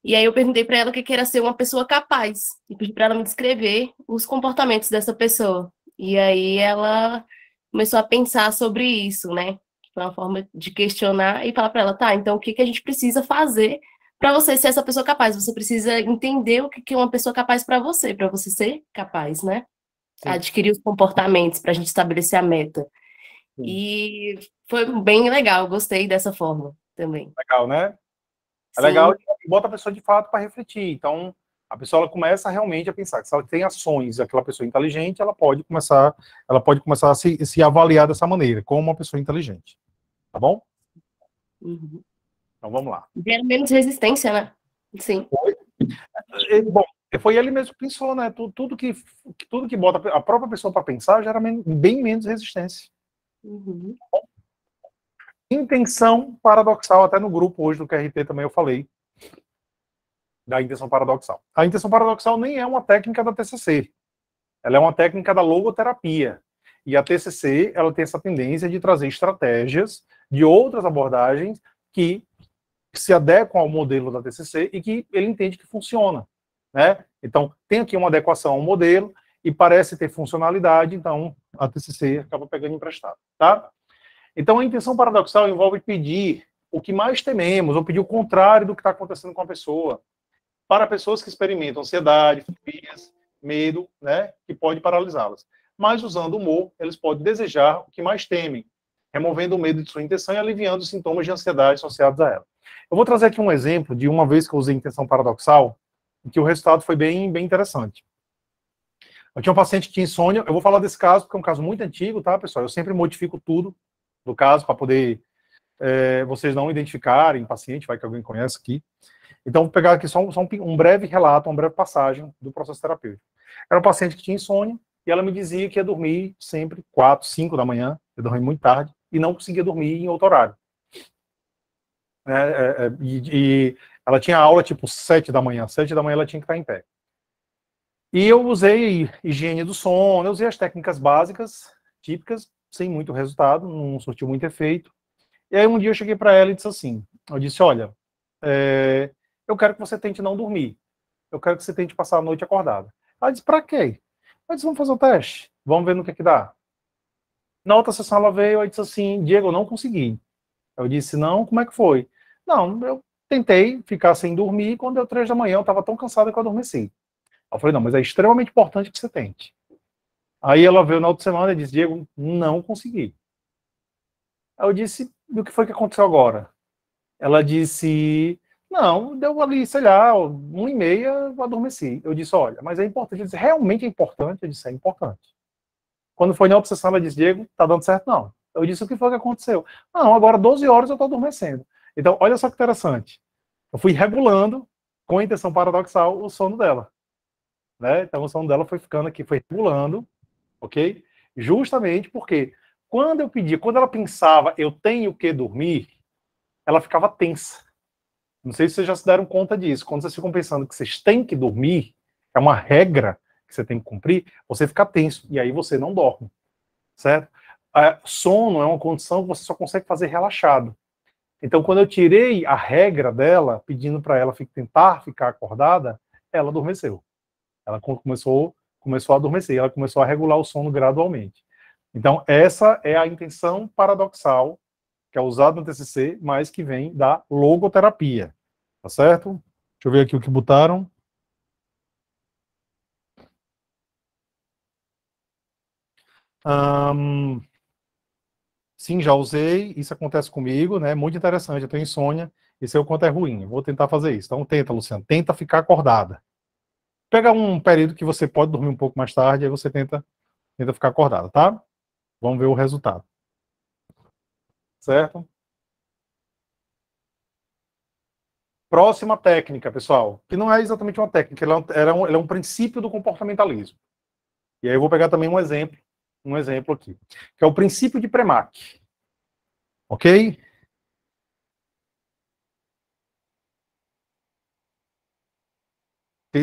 E aí eu perguntei para ela o que era ser uma pessoa capaz e pedi para ela me descrever os comportamentos dessa pessoa. E aí ela começou a pensar sobre isso, né? Foi uma forma de questionar e falar para ela, tá, então o que a gente precisa fazer para você ser essa pessoa capaz? Você precisa entender o que é uma pessoa capaz para você ser capaz, né? Sim. Adquirir os comportamentos para a gente estabelecer a meta. Sim. E foi bem legal, gostei dessa forma também. Legal, né? É legal e bota a pessoa de fato para refletir. Então, a pessoa ela começa realmente a pensar que se ela tem ações, aquela pessoa inteligente, ela pode começar a se avaliar dessa maneira, como uma pessoa inteligente. Tá bom? Uhum. Então, vamos lá. Gera menos resistência, né? Sim. Bom, foi ele mesmo que pensou, né? Tudo que bota a própria pessoa para pensar gera bem menos resistência. Uhum. Intenção paradoxal, até no grupo hoje do QRT também eu falei da intenção paradoxal. A intenção paradoxal nem é uma técnica da TCC, ela é uma técnica da logoterapia. E a TCC, ela tem essa tendência de trazer estratégias de outras abordagens que se adequam ao modelo da TCC e que ele entende que funciona, né? Então, tem aqui uma adequação ao modelo e parece ter funcionalidade, então a TCC acaba pegando emprestado, tá? Então, a intenção paradoxal envolve pedir o que mais tememos, ou pedir o contrário do que está acontecendo com a pessoa, para pessoas que experimentam ansiedade, fobias, medo, né, que pode paralisá-las. Mas, usando o humor, eles podem desejar o que mais temem, removendo o medo de sua intenção e aliviando os sintomas de ansiedade associados a ela. Eu vou trazer aqui um exemplo de uma vez que eu usei intenção paradoxal, e que o resultado foi bem interessante. Eu tinha um paciente que tinha insônia, eu vou falar desse caso, porque é um caso muito antigo, tá, pessoal? Eu sempre modifico tudo do caso, para poder vocês não identificarem paciente, vai que alguém conhece aqui. Então, vou pegar aqui só um breve relato, uma breve passagem do processo terapêutico. Era um paciente que tinha insônia, e ela me dizia que ia dormir sempre 4, 5 da manhã, ia dormir muito tarde, e não conseguia dormir em outro horário. E ela tinha aula tipo 7 da manhã, 7 da manhã ela tinha que estar em pé. E eu usei higiene do sono, eu usei as técnicas básicas, típicas, sem muito resultado, não surtiu muito efeito. E aí um dia eu cheguei para ela e disse assim, eu disse, olha, eu quero que você tente não dormir, eu quero que você tente passar a noite acordada. Ela disse, para quê? Eu disse, vamos fazer o teste, vamos ver no que dá. Na outra sessão ela veio e disse assim, Diego, eu não consegui. Eu disse, não, como é que foi? Não, eu tentei ficar sem dormir, e quando deu 3 da manhã eu estava tão cansado que eu adormeci. Eu falei, não, mas é extremamente importante que você tente. Aí ela veio na outra semana e disse, Diego, não consegui. Aí eu disse, o que foi que aconteceu agora? Ela disse, não, deu ali, sei lá, 1h30, eu adormeci. Eu disse, olha, mas é importante. Ele disse, realmente é importante? Eu disse, é importante. Quando foi na outra sessão, ela disse, Diego, tá dando certo? Não. Eu disse, o que foi que aconteceu? Não, agora 12 horas eu tô adormecendo. Então, olha só que interessante. Eu fui regulando, com a intenção paradoxal, o sono dela. Né? Então, o sono dela foi ficando aqui, foi regulando, ok? Justamente porque quando eu pedia, quando ela pensava, eu tenho que dormir, ela ficava tensa. Não sei se vocês já se deram conta disso. Quando vocês ficam pensando que vocês têm que dormir, é uma regra que você tem que cumprir, você fica tenso, e aí você não dorme, certo? Sono é uma condição que você só consegue fazer relaxado. Então, quando eu tirei a regra dela, pedindo para ela tentar ficar acordada, ela adormeceu. Ela começou a adormecer, ela começou a regular o sono gradualmente. Então, essa é a intenção paradoxal que é usada no TCC, mas que vem da logoterapia. Tá certo? Deixa eu ver aqui o que botaram. Sim, já usei, isso acontece comigo, né? Muito interessante, eu tenho insônia, esse é o quanto é ruim. Eu vou tentar fazer isso. Então tenta, Luciano, tenta ficar acordada. Pega um período que você pode dormir um pouco mais tarde, aí você tenta ficar acordada, tá? Vamos ver o resultado. Certo? Próxima técnica, pessoal, que não é exatamente uma técnica, ela é um princípio do comportamentalismo. E aí eu vou pegar também um exemplo aqui, que é o princípio de Premack. Ok?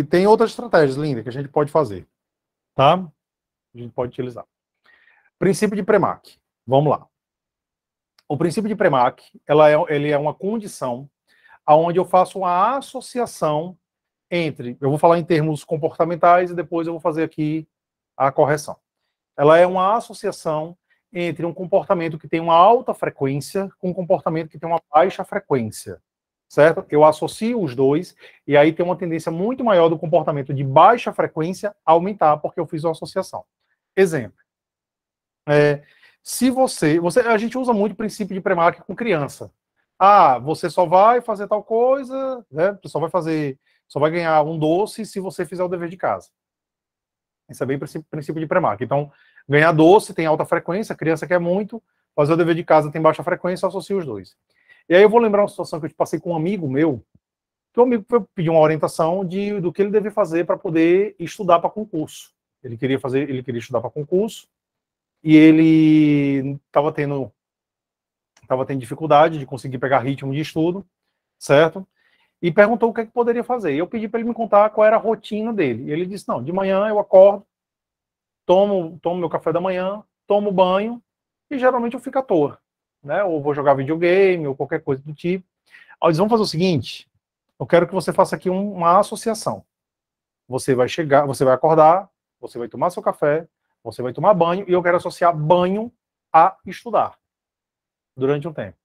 Tem outras estratégias, Linda, que a gente pode fazer. Tá? A gente pode utilizar. Princípio de Premack. Vamos lá. O princípio de Premack, ele é uma condição onde eu faço uma associação entre, eu vou falar em termos comportamentais e depois eu vou fazer aqui a correção. Ela é uma associação entre um comportamento que tem uma alta frequência com um comportamento que tem uma baixa frequência, certo? Eu associo os dois e aí tem uma tendência muito maior do comportamento de baixa frequência a aumentar porque eu fiz uma associação. Exemplo. Se a gente usa muito o princípio de Premack com criança. Você só vai fazer tal coisa, né? Só vai ganhar um doce se você fizer o dever de casa. Isso é bem princípio de Premack. Então, ganhar doce tem alta frequência, a criança quer muito, fazer o dever de casa tem baixa frequência, eu associo os dois. E aí eu vou lembrar uma situação que eu passei com um amigo meu, que o amigo pediu uma orientação do que ele devia fazer para poder estudar para concurso. Ele queria estudar para concurso, e ele estava tendo dificuldade de conseguir pegar ritmo de estudo, certo? E perguntou o que poderia fazer. E eu pedi para ele me contar qual era a rotina dele. E ele disse, não, de manhã eu acordo, tomo meu café da manhã, tomo banho, e geralmente eu fico à toa, né? Ou vou jogar videogame, ou qualquer coisa do tipo. Aí eles vão fazer o seguinte, eu quero que você faça aqui uma associação. Você vai acordar, você vai tomar seu café, você vai tomar banho, e eu quero associar banho a estudar durante um tempo.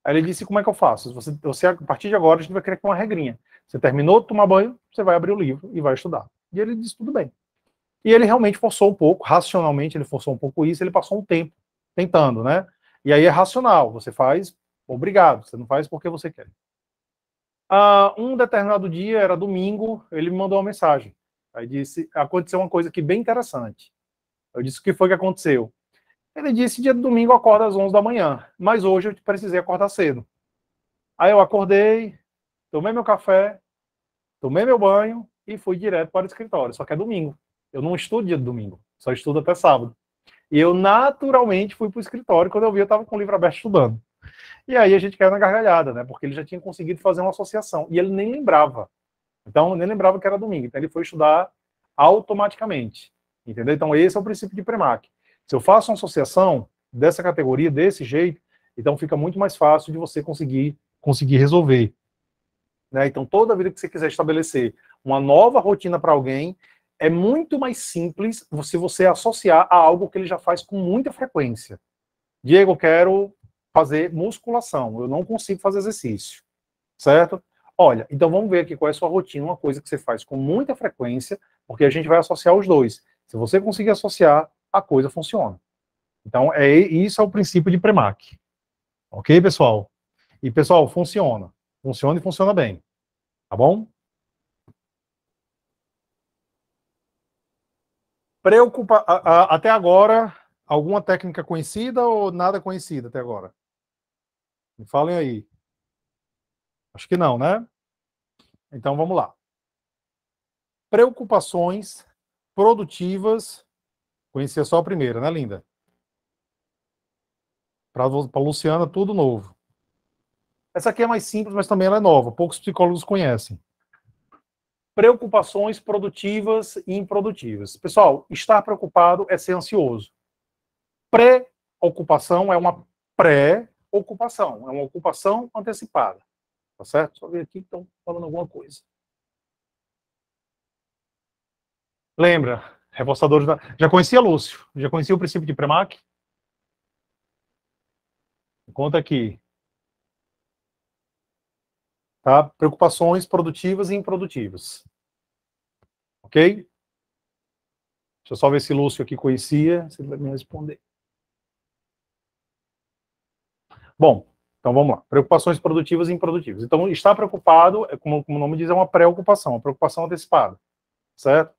Aí ele disse, como é que eu faço? Você, a partir de agora, a gente vai criar uma regrinha. Você terminou de tomar banho, você vai abrir o livro e vai estudar. E ele disse, tudo bem. E ele realmente forçou um pouco, racionalmente ele forçou um pouco isso, ele passou um tempo tentando, né? E aí é racional, você faz obrigado, você não faz porque você quer. Um determinado dia, era domingo, ele me mandou uma mensagem. Aí disse, aconteceu uma coisa aqui bem interessante. Eu disse, o que foi que aconteceu? Ele disse, dia de domingo eu acordo às 11 da manhã, mas hoje eu precisei acordar cedo. Aí eu acordei, tomei meu café, tomei meu banho e fui direto para o escritório, só que é domingo. Eu não estudo dia de domingo, só estudo até sábado. E eu naturalmente fui para o escritório, quando eu vi eu estava com o livro aberto estudando. E aí a gente caiu na gargalhada, né? Porque ele já tinha conseguido fazer uma associação, e ele nem lembrava. Então, nem lembrava que era domingo. Então ele foi estudar automaticamente. Entendeu? Então esse é o princípio de Premack. Se eu faço uma associação dessa categoria, desse jeito, então fica muito mais fácil de você conseguir resolver. Né? Então, toda vida que você quiser estabelecer uma nova rotina para alguém, é muito mais simples se você associar a algo que ele já faz com muita frequência. Diego, eu quero fazer musculação, eu não consigo fazer exercício, certo? Olha, então vamos ver aqui qual é a sua rotina, uma coisa que você faz com muita frequência, porque a gente vai associar os dois. Se você conseguir associar, a coisa funciona. Então, isso é o princípio de Premack. Ok, pessoal? E, pessoal, funciona. Funciona e funciona bem. Tá bom? Até agora, alguma técnica conhecida ou nada conhecida até agora? Me falem aí. Acho que não, né? Então vamos lá. Preocupações produtivas. Conhecia só a primeira, né, linda? Para Luciana, tudo novo. Essa aqui é mais simples, mas também ela é nova. Poucos psicólogos conhecem. Preocupações produtivas e improdutivas. Pessoal, estar preocupado é ser ansioso. Preocupação é uma pré-ocupação, é uma ocupação antecipada. Tá certo? Só ver aqui que estão falando alguma coisa. Lembra? Reforçadores da... Já conhecia Lúcio? Já conhecia o princípio de Premack? Conta aqui. Tá? Preocupações produtivas e improdutivas. Ok? Deixa eu só ver se Lúcio aqui conhecia, se ele vai me responder. Bom, então vamos lá. Preocupações produtivas e improdutivas. Então, estar preocupado, como o nome diz, é uma pré-ocupação, uma preocupação antecipada. Certo?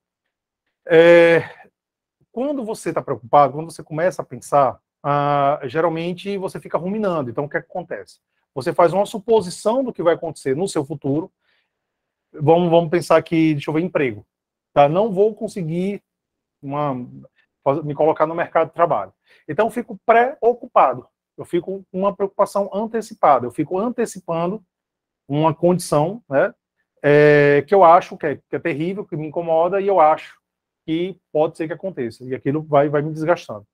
Quando você está preocupado, quando você começa a pensar, geralmente você fica ruminando. Então, o que acontece? Você faz uma suposição do que vai acontecer no seu futuro. Vamos pensar aqui, deixa eu ver, emprego. Tá? Não vou conseguir me colocar no mercado de trabalho. Então, eu fico preocupado. Eu fico com uma preocupação antecipada. Eu fico antecipando uma condição, né, que eu acho que é terrível, que me incomoda, e eu acho que pode ser que aconteça. E aquilo vai me desgastando.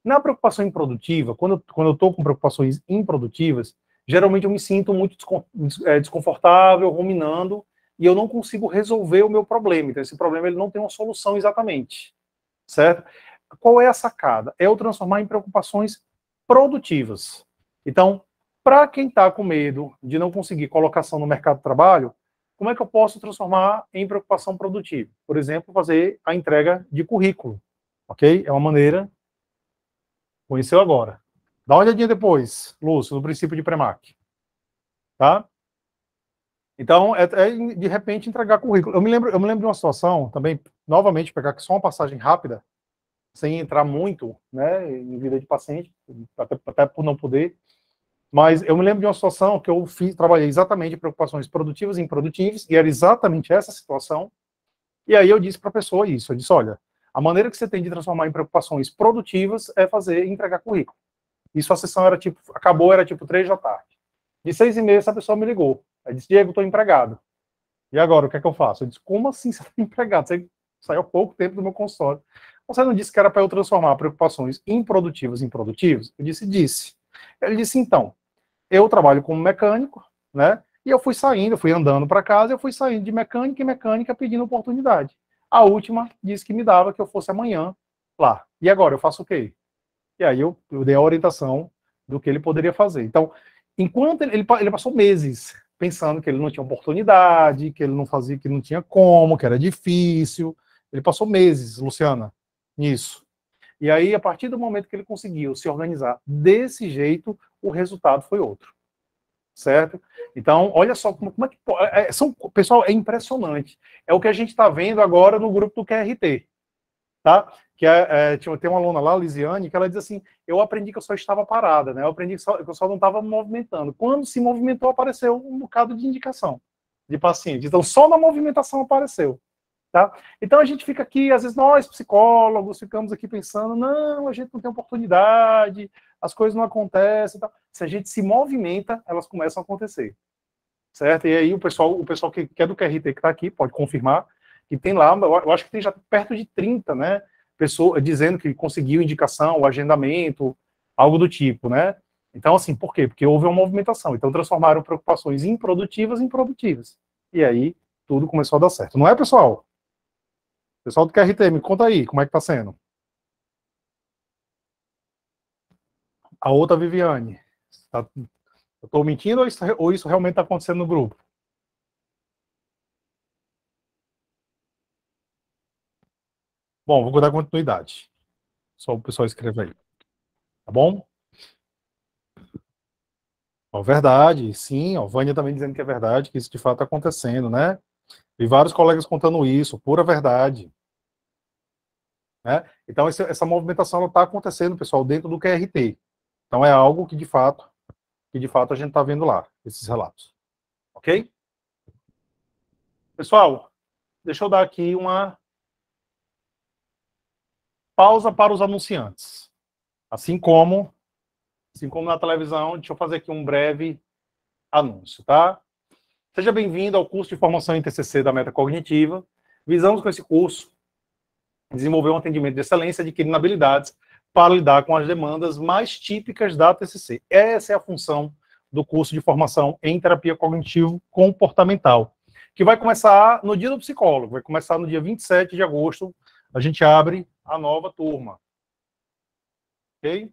Na preocupação improdutiva, quando eu estou com preocupações improdutivas, geralmente eu me sinto muito desconfortável, ruminando, e eu não consigo resolver o meu problema. Então, esse problema ele não tem uma solução exatamente. Certo? Qual é a sacada? É eu transformar em preocupações produtivas. Então, para quem está com medo de não conseguir colocação no mercado de trabalho, como é que eu posso transformar em preocupação produtiva? Por exemplo, fazer a entrega de currículo. Ok? É uma maneira. Conheceu agora. Dá uma olhadinha depois, Lúcio, no princípio de Premack. Tá? Então, de repente entregar currículo. Eu me lembro de uma situação, também, novamente, pegar aqui só uma passagem rápida, sem entrar muito, né, em vida de paciente, até por não poder, mas eu me lembro de uma situação que eu trabalhei exatamente em preocupações produtivas e improdutivas, e era exatamente essa situação, e aí eu disse para a pessoa isso, eu disse, olha, a maneira que você tem de transformar em preocupações produtivas é entregar currículo. Isso a sessão era acabou, era 3 da tarde. De 6h30, essa pessoa me ligou. Aí disse, Diego, estou empregado. E agora, o que é que eu faço? Eu disse, como assim você está empregado? Você saiu há pouco tempo do meu consultório. Você não disse que era para eu transformar preocupações improdutivas em produtivas? Eu disse, disse. Ele disse, então, eu trabalho como mecânico, né? E eu fui andando para casa, eu fui saindo de mecânica em mecânica pedindo oportunidade. A última disse que me dava que eu fosse amanhã lá. E agora, eu faço o quê? E aí eu dei a orientação do que ele poderia fazer. Então, enquanto ele passou meses pensando que ele não tinha oportunidade, que ele não fazia, que não tinha como, que era difícil. Ele passou meses, Luciana, nisso. E aí, a partir do momento que ele conseguiu se organizar desse jeito, o resultado foi outro. Certo? Então, olha só como é que... pessoal, é impressionante. É o que a gente está vendo agora no grupo do QRT. Tá? Que tem uma aluna lá, Lisiane, que ela diz assim, eu aprendi que eu só estava parada, né? Eu aprendi que eu só não estava movimentando. Quando se movimentou, apareceu um bocado de indicação de paciente. Então, só na movimentação apareceu. Tá? Então, a gente fica aqui, às vezes nós, psicólogos, ficamos aqui pensando, não, a gente não tem oportunidade, as coisas não acontecem. Tá? Se a gente se movimenta, elas começam a acontecer. Certo? E aí, o pessoal que é do QRT que está aqui, pode confirmar, que tem lá, eu acho que tem já perto de 30, né, pessoas dizendo que conseguiu indicação, o agendamento, algo do tipo, né? Então, assim, por quê? Porque houve uma movimentação. Então, transformaram preocupações improdutivas em produtivas. E aí, tudo começou a dar certo. Não é, pessoal? Pessoal do QRT, me conta aí, como é que tá sendo? A outra Viviane. Eu estou mentindo ou isso realmente está acontecendo no grupo? Bom, vou dar continuidade. Só o pessoal escreve aí. Tá bom? Ó, verdade, sim. Ó, Vânia também dizendo que é verdade, que isso de fato está acontecendo, né? E vários colegas contando isso, pura verdade. né? Então, essa movimentação está acontecendo, pessoal, dentro do QRT. Então, é algo que, de fato a gente está vendo lá, esses relatos. Ok? Pessoal, deixa eu dar aqui uma pausa para os anunciantes. Assim como na televisão, deixa eu fazer aqui um breve anúncio, tá? Seja bem-vindo ao curso de formação em TCC da Metacognitiva. Visamos com esse curso desenvolver um atendimento de excelência, adquirindo habilidades para lidar com as demandas mais típicas da TCC. Essa é a função do curso de formação em terapia cognitivo-comportamental, que vai começar no dia do psicólogo, vai começar no dia 27 de agosto, a gente abre a nova turma. Ok?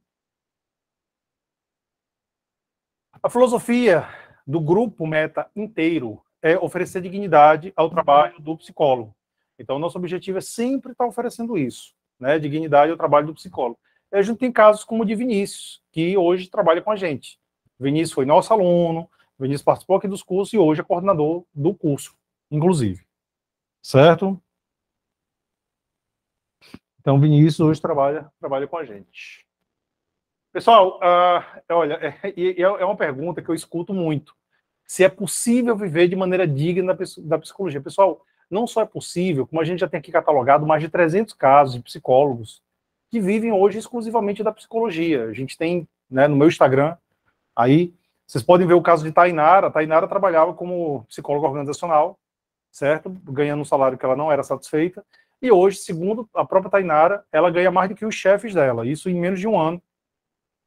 A filosofia do grupo Meta inteiro é oferecer dignidade ao trabalho do psicólogo. Então, nosso objetivo é sempre estar oferecendo isso, né? Dignidade ao trabalho do psicólogo. E a gente tem casos como o de Vinícius, que hoje trabalha com a gente. Vinícius foi nosso aluno, Vinícius participou aqui dos cursos e hoje é coordenador do curso, inclusive. Certo? Então, Vinícius hoje trabalha com a gente. Pessoal, olha, é uma pergunta que eu escuto muito. Se é possível viver de maneira digna da psicologia. Pessoal, não só é possível, como a gente já tem aqui catalogado mais de 300 casos de psicólogos que vivem hoje exclusivamente da psicologia. A gente tem, né, no meu Instagram, aí, vocês podem ver o caso de Tainara. A Tainara trabalhava como psicóloga organizacional, certo? Ganhando um salário que ela não era satisfeita. E hoje, segundo a própria Tainara, ela ganha mais do que os chefes dela. Isso em menos de um ano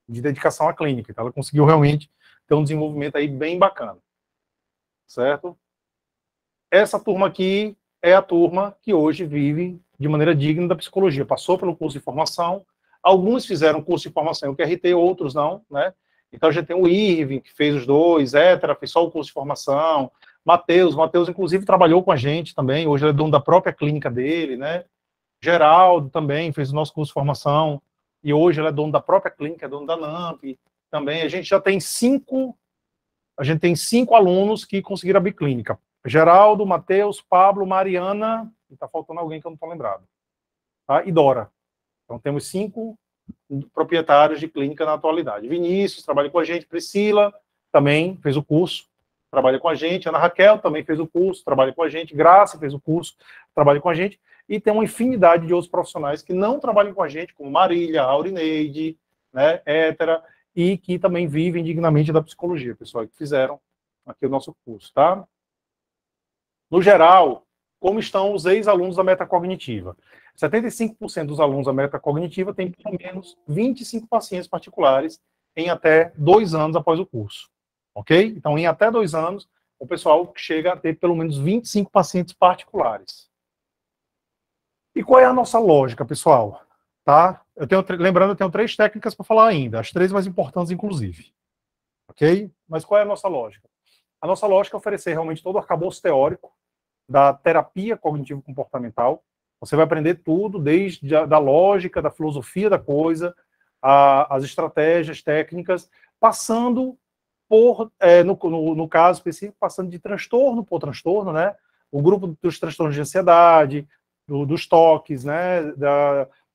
de dedicação à clínica. Então, ela conseguiu realmente ter um desenvolvimento aí bem bacana. Certo? Essa turma aqui é a turma que hoje vive de maneira digna da psicologia. Passou pelo curso de formação, alguns fizeram curso de formação em QRT, outros não, né? Então, a gente tem o Irving, que fez os dois, Hétera, fez só o curso de formação, Matheus, inclusive, trabalhou com a gente também, hoje ele é dono da própria clínica dele, né? Geraldo também fez o nosso curso de formação, e hoje ele é dono da própria clínica, é dono da NAMP também. A gente já tem 5 alunos que conseguiram abrir clínica. Geraldo, Matheus, Pablo, Mariana, e está faltando alguém que eu não estou lembrado, tá? E Dora. Então, temos 5 proprietários de clínica na atualidade. Vinícius trabalha com a gente, Priscila também fez o curso, trabalha com a gente, Ana Raquel também fez o curso, trabalha com a gente, Graça fez o curso, trabalha com a gente, e tem uma infinidade de outros profissionais que não trabalham com a gente, como Marília, Aurineide, né, Hétera, e que também vivem dignamente da psicologia, pessoal, que fizeram aqui o nosso curso, tá? No geral, como estão os ex-alunos da metacognitiva? 75% dos alunos da metacognitiva têm pelo menos 25 pacientes particulares em até 2 anos após o curso, ok? Então, em até 2 anos, o pessoal chega a ter pelo menos 25 pacientes particulares. E qual é a nossa lógica, pessoal? Tá? Lembrando, eu tenho 3 técnicas para falar ainda, as 3 mais importantes, inclusive. Ok? Mas qual é a nossa lógica? A nossa lógica é oferecer realmente todo o arcabouço teórico da terapia cognitivo-comportamental. Você vai aprender tudo, desde da lógica, da filosofia da coisa, as estratégias técnicas, passando por, no caso específico, passando de transtorno por transtorno, né? O grupo dos transtornos de ansiedade, dos toques, né,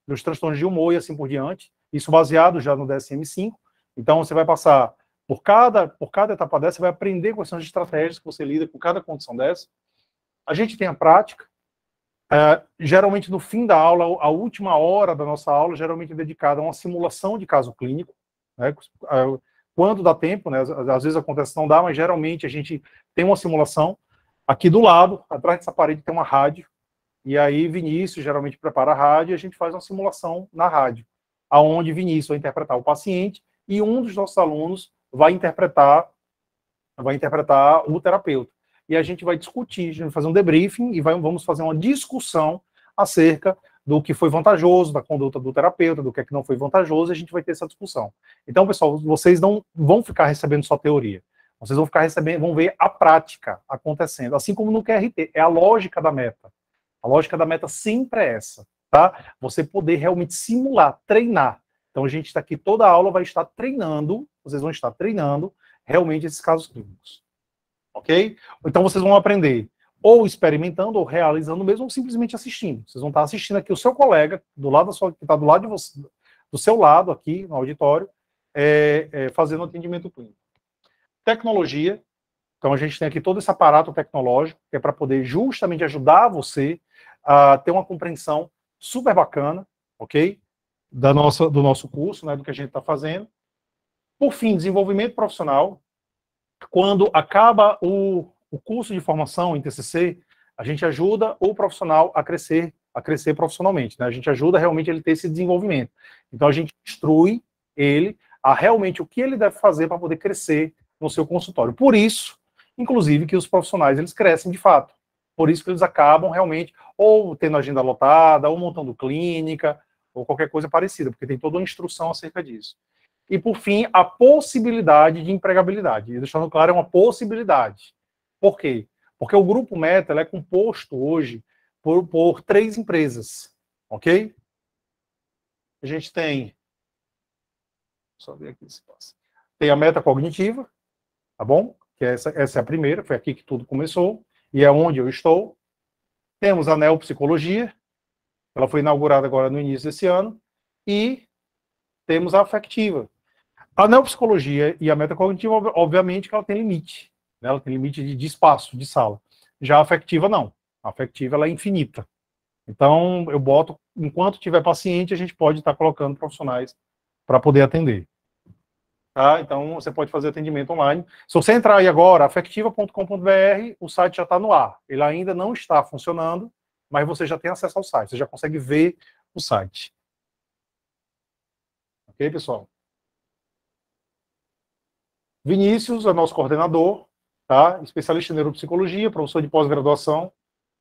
dos transtornos de humor e assim por diante, isso baseado já no DSM-5. Então, você vai passar por cada etapa dessa, você vai aprender quais são as estratégias que você lida com cada condição dessa. A gente tem a prática, geralmente no fim da aula, a última hora da nossa aula, geralmente é dedicada a uma simulação de caso clínico, né, quando dá tempo, né, às vezes acontece não dá, mas geralmente a gente tem uma simulação. Aqui do lado, atrás dessa parede, tem uma rádio, e aí Vinícius geralmente prepara a rádio e a gente faz uma simulação na rádio, aonde Vinícius vai interpretar o paciente e um dos nossos alunos vai interpretar o terapeuta. E a gente vai discutir, a gente vai fazer um debriefing e vamos fazer uma discussão acerca do que foi vantajoso, da conduta do terapeuta, do que é que não foi vantajoso, e a gente vai ter essa discussão. Então, pessoal, vocês não vão ficar recebendo só teoria. Vocês vão ver a prática acontecendo, assim como no QRT. É a lógica da meta. A lógica da meta sempre é essa, tá? Você poder realmente simular, treinar. Então, a gente está aqui, toda a aula vai estar treinando, vocês vão estar treinando realmente esses casos clínicos. Ok? Então, vocês vão aprender ou experimentando, ou realizando mesmo, ou simplesmente assistindo. Vocês vão estar assistindo aqui o seu colega, do lado da sua, que está do lado de você, do seu lado aqui no auditório, fazendo atendimento clínico. Tecnologia. Então, a gente tem aqui todo esse aparato tecnológico, que é para poder justamente ajudar você a ter uma compreensão super bacana, ok? Do nosso curso, né, do que a gente está fazendo. Por fim, desenvolvimento profissional. Quando acaba o curso de formação em TCC, a gente ajuda o profissional a crescer profissionalmente, né? A gente ajuda realmente ele ter esse desenvolvimento. Então, a gente instrui ele a realmente o que ele deve fazer para poder crescer no seu consultório. Por isso, inclusive, que os profissionais, eles crescem de fato. Por isso que eles acabam realmente ou tendo agenda lotada, ou montando clínica, ou qualquer coisa parecida, porque tem toda uma instrução acerca disso. E, por fim, a possibilidade de empregabilidade. E deixando claro, é uma possibilidade. Por quê? Porque o Grupo Meta é composto hoje por 3 empresas, ok? A gente tem... Só ver aqui se passa. Tem a Meta Cognitiva, tá bom? Que essa é a primeira, foi aqui que tudo começou, e é onde eu estou. Temos a Neopsicologia, ela foi inaugurada agora no início desse ano, e temos a Afectiva. A Neopsicologia e a Metacognitiva, obviamente, que ela tem limite, né? Ela tem limite de espaço, de sala. Já a Afectiva, não. A Afectiva, ela é infinita. Então, eu boto, enquanto tiver paciente, a gente pode estar colocando profissionais para poder atender. Tá? Então, você pode fazer atendimento online. Se você entrar aí agora, afectiva.com.br, o site já está no ar. Ele ainda não está funcionando, mas você já tem acesso ao site. Você já consegue ver o site. Ok, pessoal? Vinícius é nosso coordenador, tá? Especialista em neuropsicologia, professor de pós-graduação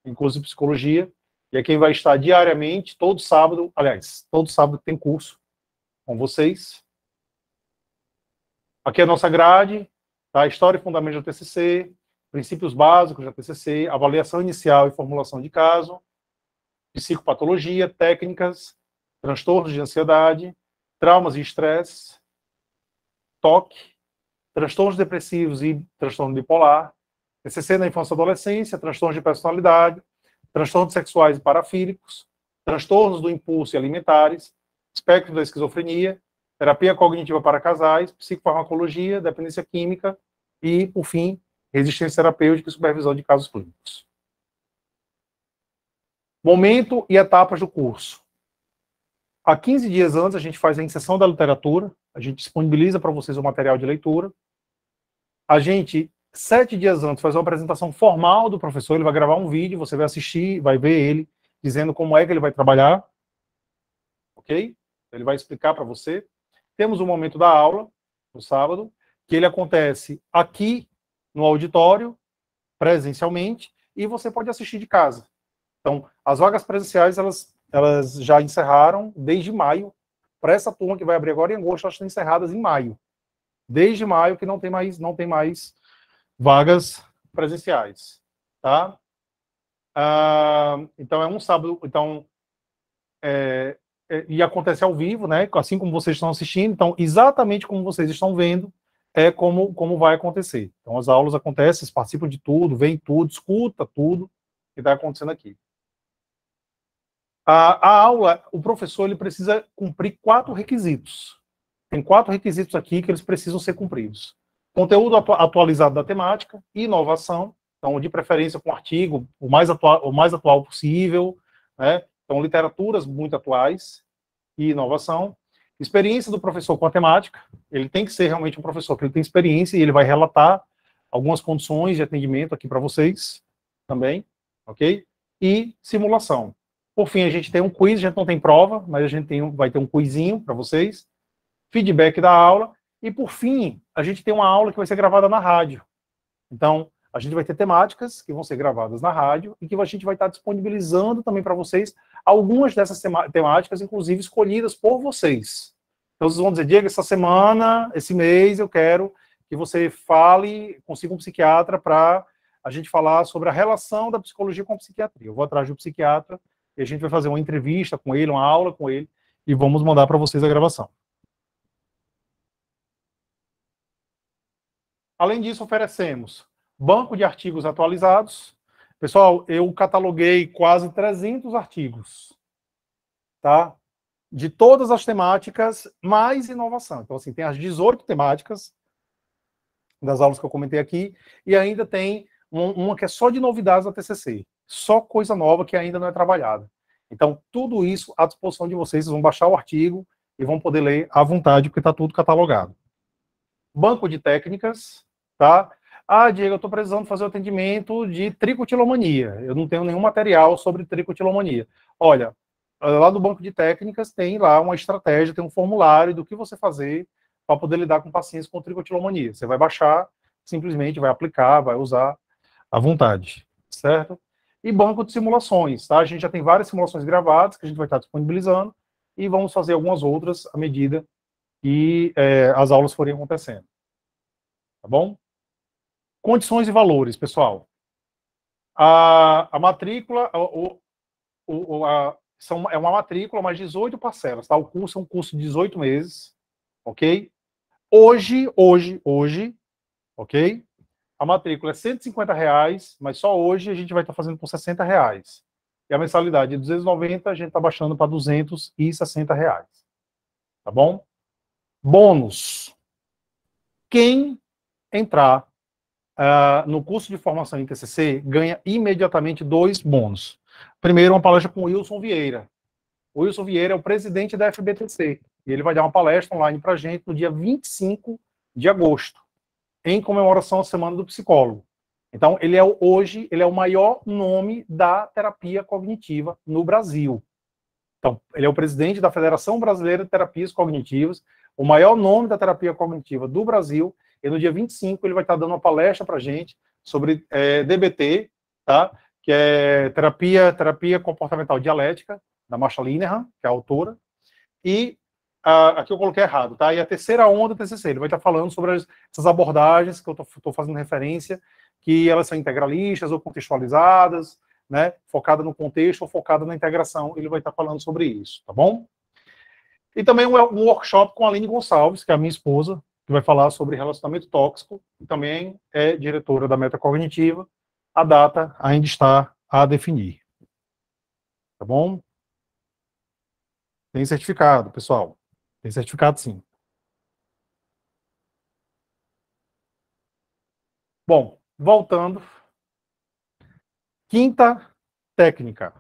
em curso de psicologia, e é quem vai estar diariamente, todo sábado tem curso com vocês. Aqui é a nossa grade, tá? História e fundamentos da TCC, princípios básicos da TCC, avaliação inicial e formulação de caso, psicopatologia, técnicas, transtornos de ansiedade, traumas e estresse, TOC, transtornos depressivos e transtorno bipolar, TCC na infância e adolescência, transtornos de personalidade, transtornos sexuais e parafílicos, transtornos do impulso e alimentares, espectro da esquizofrenia, terapia cognitiva para casais, psicofarmacologia, dependência química e, por fim, resistência terapêutica e supervisão de casos clínicos. Momento e etapas do curso. Há 15 dias antes, a gente faz a inserção da literatura, a gente disponibiliza para vocês o material de leitura. A gente, 7 dias antes, faz uma apresentação formal do professor, ele vai gravar um vídeo, você vai assistir, vai ver ele, dizendo como é que ele vai trabalhar. Ok? Ele vai explicar para você. Temos o momento da aula, no sábado, que ele acontece aqui no auditório, presencialmente, e você pode assistir de casa. Então, as vagas presenciais, elas já encerraram desde maio. Para essa turma que vai abrir agora em agosto, elas estão encerradas em maio. Desde maio que não tem mais vagas presenciais. Tá? Então, é um sábado. Então, e acontece ao vivo, né? Assim como vocês estão assistindo. Então, exatamente como vocês estão vendo, é como vai acontecer. Então, as aulas acontecem, vocês participam de tudo, veem tudo, escuta tudo que está acontecendo aqui. A aula, o professor ele precisa cumprir 4 requisitos. Tem 4 requisitos aqui que eles precisam ser cumpridos. Conteúdo atualizado da temática, inovação, então de preferência com artigo o mais atual possível, né? Então literaturas muito atuais e inovação. Experiência do professor com a temática, ele tem que ser realmente um professor que ele tem experiência e ele vai relatar algumas condições de atendimento aqui para vocês também, ok? E simulação. Por fim, a gente tem um quiz, a gente não tem prova, mas a gente vai ter um quizinho para vocês, feedback da aula, e por fim, a gente tem uma aula que vai ser gravada na rádio. Então, a gente vai ter temáticas que vão ser gravadas na rádio e que a gente vai estar disponibilizando também para vocês algumas dessas temáticas, inclusive escolhidas por vocês. Então, vocês vão dizer, Diego, essa semana, esse mês, eu quero que você fale, consiga um psiquiatra para a gente falar sobre a relação da psicologia com a psiquiatria. Eu vou atrás do psiquiatra e a gente vai fazer uma entrevista com ele, uma aula com ele, e vamos mandar para vocês a gravação. Além disso, oferecemos banco de artigos atualizados, Pessoal, eu cataloguei quase 300 artigos, tá? De todas as temáticas, mais inovação. Então, assim, tem as 18 temáticas das aulas que eu comentei aqui, e ainda tem uma que é só de novidades da TCC. Só coisa nova que ainda não é trabalhada. Então, tudo isso à disposição de vocês. Vocês vão baixar o artigo e vão poder ler à vontade, porque está tudo catalogado. Banco de técnicas, tá? Ah, Diego, eu estou precisando fazer o atendimento de tricotilomania. Eu não tenho nenhum material sobre tricotilomania. Olha, lá no banco de técnicas tem lá uma estratégia, tem um formulário do que você fazer para poder lidar com pacientes com tricotilomania. Você vai baixar, simplesmente vai aplicar, vai usar à vontade, certo? E banco de simulações, tá? A gente já tem várias simulações gravadas que a gente vai estar disponibilizando e vamos fazer algumas outras à medida que as aulas forem acontecendo. Tá bom? Condições e valores, pessoal. A matrícula é uma matrícula, mais 18 parcelas, tá? O curso é um curso de 18 meses, ok? Hoje, ok? A matrícula é R$150, mas só hoje a gente vai estar fazendo por R$60. E a mensalidade de 290, a gente está baixando para R$260. Tá bom? Bônus. Quem entrar no curso de formação em TCC ganha imediatamente 2 bônus. Primeiro, uma palestra com o Wilson Vieira. O Wilson Vieira é o presidente da FBTC. E ele vai dar uma palestra online para a gente no dia 25 de agosto, em comemoração à Semana do Psicólogo. Então, hoje, ele é o maior nome da terapia cognitiva no Brasil. Então, ele é o presidente da Federação Brasileira de Terapias Cognitivas, o maior nome da terapia cognitiva do Brasil, e no dia 25 ele vai estar dando uma palestra para a gente sobre DBT, tá? Que é terapia comportamental dialética, da Marsha Linehan, que é a autora, e aqui eu coloquei errado, tá? E a terceira onda do TCC, ele vai estar falando sobre essas abordagens que eu estou fazendo referência, que elas são integralistas ou contextualizadas, né? Focada no contexto ou focada na integração, ele vai estar falando sobre isso, tá bom? E também um workshop com a Aline Gonçalves, que é a minha esposa, que vai falar sobre relacionamento tóxico, e também é diretora da Metacognitiva. A data ainda está a definir. Tá bom? Tem certificado, pessoal. Tem certificado, sim. Bom, voltando. Quinta técnica,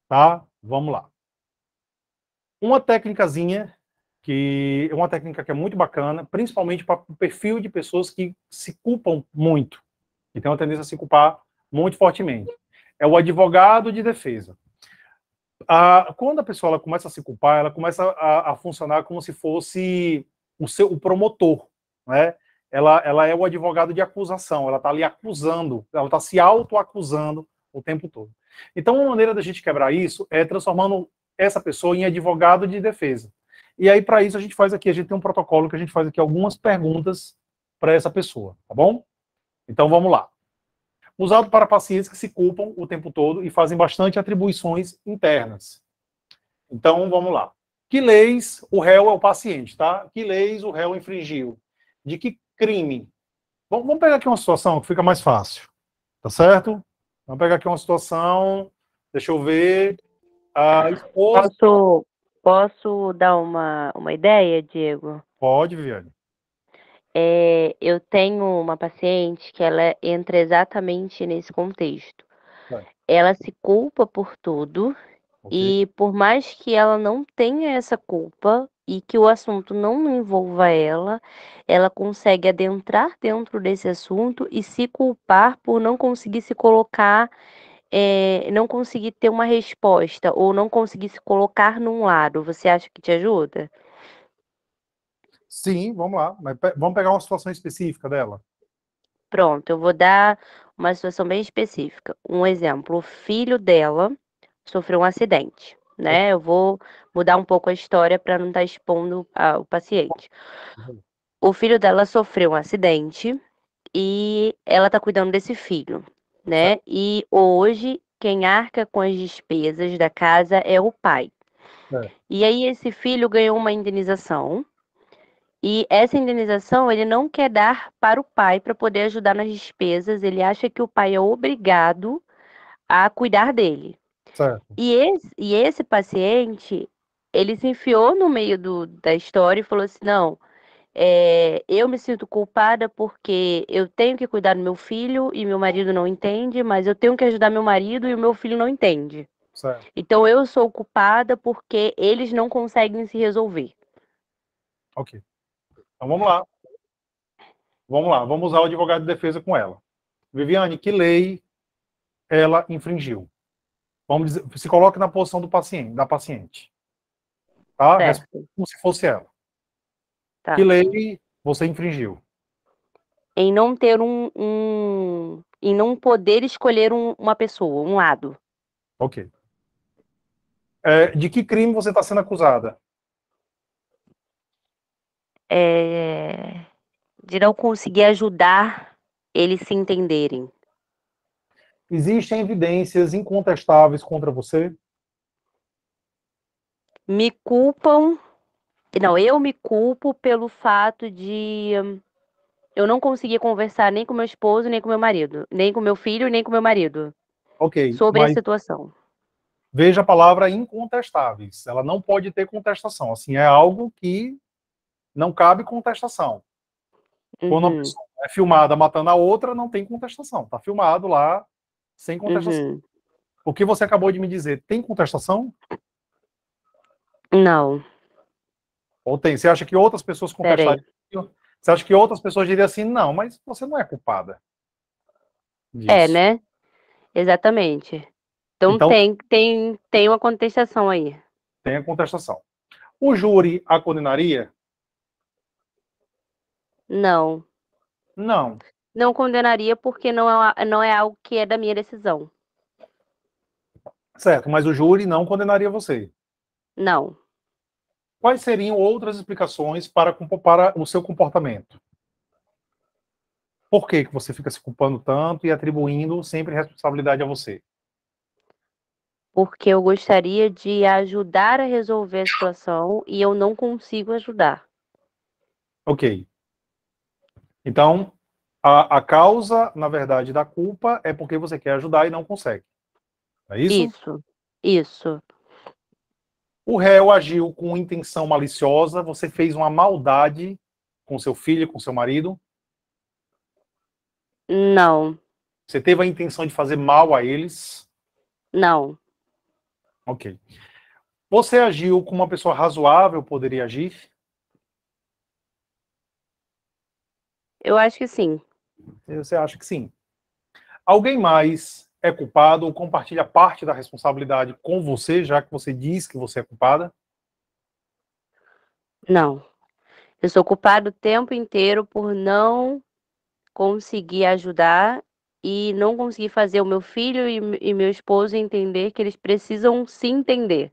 tá? Vamos lá. Uma técnicazinha que é uma técnica que é muito bacana, principalmente para o perfil de pessoas que se culpam muito, que tem uma tendência a se culpar muito fortemente. É o advogado de defesa. Quando a pessoa ela começa a se culpar, ela começa a funcionar como se fosse o promotor, né? Ela é o advogado de acusação, ela está ali acusando, ela está se autoacusando o tempo todo. Então, uma maneira da gente quebrar isso é transformando essa pessoa em advogado de defesa. E aí, para isso, a gente tem um protocolo que a gente faz aqui algumas perguntas para essa pessoa, tá bom? Então, vamos lá. Usado para pacientes que se culpam o tempo todo e fazem bastante atribuições internas. Então, vamos lá. Que leis o réu é o paciente, tá? Que leis o réu infringiu? De que crime? Vamos pegar aqui uma situação que fica mais fácil, tá certo? Vamos pegar aqui uma situação, deixa eu ver. A esposa... Posso dar uma ideia, Diego? Pode, Viviane. Eu tenho uma paciente que ela entra exatamente nesse contexto. Ela se culpa por tudo, e por mais que ela não tenha essa culpa e que o assunto não envolva ela consegue adentrar dentro desse assunto e se culpar por não conseguir se colocar, não conseguir ter uma resposta ou não conseguir se colocar num lado. Você acha que te ajuda? Sim, vamos lá. Mas vamos pegar uma situação específica dela. Pronto, eu vou dar uma situação bem específica. Um exemplo, o filho dela sofreu um acidente, né? Eu vou mudar um pouco a história para não estar expondo o paciente. O filho dela sofreu um acidente e ela está cuidando desse filho, né? Certo. E hoje quem arca com as despesas da casa é o pai. E aí esse filho ganhou uma indenização. E essa indenização ele não quer dar para o pai para poder ajudar nas despesas. Ele acha que o pai é obrigado a cuidar dele. Certo. E esse paciente, ele se enfiou no meio da história e falou assim, não, eu me sinto culpada porque eu tenho que cuidar do meu filho e meu marido não entende, mas eu tenho que ajudar meu marido e o meu filho não entende. Certo. Então eu sou culpada porque eles não conseguem se resolver. Ok. Então vamos lá. Vamos lá. Vamos usar o advogado de defesa com ela. Viviane, que lei ela infringiu? Vamos dizer, se coloque na posição do paciente, da paciente. Tá? Responda Certo. como se fosse ela. Tá. Que lei você infringiu? Em não ter em não poder escolher uma pessoa, um lado. Ok. De que crime você está sendo acusada? De não conseguir ajudar eles se entenderem. Existem evidências incontestáveis contra você? Me culpam. Não, eu me culpo pelo fato de eu não conseguir conversar nem com meu esposo, nem com meu marido, nem com meu filho, nem com meu marido Ok, sobre a mas situação. veja a palavra incontestáveis. Ela não pode ter contestação. Assim, é algo que não cabe contestação. Quando uma Uhum, pessoa é filmada matando a outra, não tem contestação. Está filmado lá, sem contestação. uhum. O que você acabou de me dizer, tem contestação? Não, Ou tem? Você acha que outras pessoas peraí. contestariam? Você acha que outras pessoas diriam assim, não, mas você não é culpada disso. Né? Exatamente. Então Então, tem uma contestação aí. tem a contestação. O júri a condenaria? Não. Não. Não condenaria porque não é algo que é da minha decisão. Certo, mas o júri não condenaria você. Não. Quais seriam outras explicações para o seu comportamento? Por que que você fica se culpando tanto e atribuindo sempre responsabilidade a você? Porque eu gostaria de ajudar a resolver a situação e eu não consigo ajudar. Ok. Então, a causa, na verdade, da culpa é porque você quer ajudar e não consegue. É isso? Isso. Isso. O réu agiu com intenção maliciosa, você fez uma maldade com seu filho, com seu marido, Não. você teve a intenção de fazer mal a eles. Não. Ok. Você agiu como uma pessoa razoável poderia agir? Eu acho que sim. Você acha que sim. Alguém mais é culpado ou compartilha parte da responsabilidade com você, já que você diz que você é culpada? Não. Eu sou culpada o tempo inteiro por não conseguir ajudar e não conseguir fazer o meu filho e meu esposo entender que eles precisam se entender.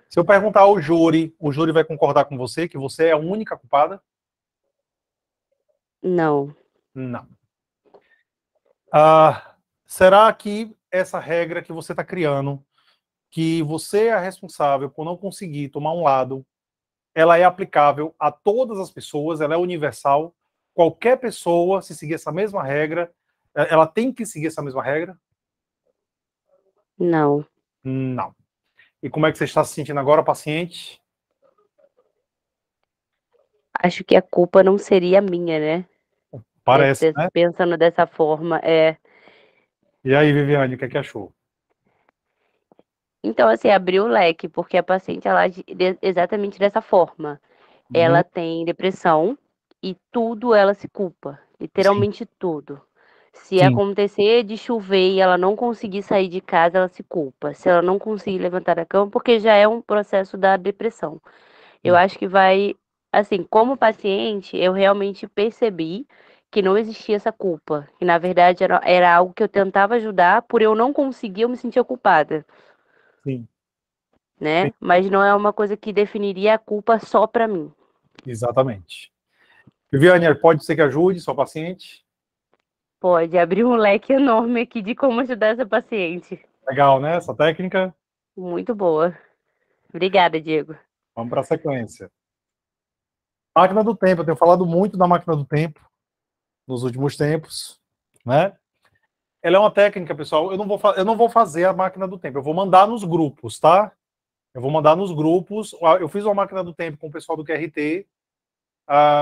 Se eu perguntar ao júri, o júri vai concordar com você que você é a única culpada? Não. Não. Será que essa regra que você está criando, que você é a responsável por não conseguir tomar um lado, ela é aplicável a todas as pessoas, ela é universal? Qualquer pessoa, se seguir essa mesma regra, ela tem que seguir essa mesma regra? Não. Não. E como é que você está se sentindo agora, paciente? Acho que a culpa não seria minha, né? Parece, né? Pensando dessa forma, E aí, Viviane, o que é que achou? Então, assim, abriu o leque, porque a paciente, ela age exatamente dessa forma. Uhum. Ela tem depressão e tudo ela se culpa, Sim, literalmente tudo. Se sim. acontecer de chover e ela não conseguir sair de casa, ela se culpa. Se ela não conseguir levantar da cama, porque já é um processo da depressão. Eu Sim. acho que vai, assim, como paciente, eu realmente percebi que não existia essa culpa, que na verdade era algo que eu tentava ajudar, por eu não conseguir, eu me sentia culpada, Sim. Sim. né? Mas não é uma coisa que definiria a culpa só pra mim. Exatamente. Viviane, pode ser que ajude sua paciente? Pode abrir um leque enorme aqui de como ajudar essa paciente. Legal, né? Essa técnica. Muito boa. Obrigada, Diego. Vamos para a sequência. Máquina do tempo. Eu tenho falado muito da máquina do tempo nos últimos tempos, né? Ela é uma técnica, pessoal, eu não vou fazer a máquina do tempo, eu vou mandar nos grupos, tá? Eu vou mandar nos grupos. Eu fiz uma máquina do tempo com o pessoal do QRT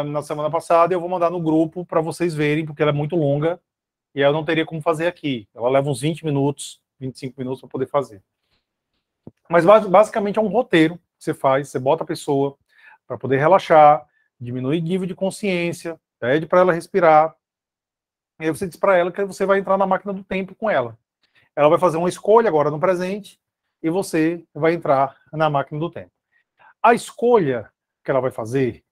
na semana passada e eu vou mandar no grupo para vocês verem, porque ela é muito longa e eu não teria como fazer aqui. Ela leva uns 20 minutos, 25 minutos para poder fazer. Mas basicamente é um roteiro que você faz, você bota a pessoa para poder relaxar, diminuir nível de consciência, pede para ela respirar, e aí você diz para ela que você vai entrar na máquina do tempo com ela. Ela vai fazer uma escolha agora no presente e você vai entrar na máquina do tempo. A escolha que ela vai fazer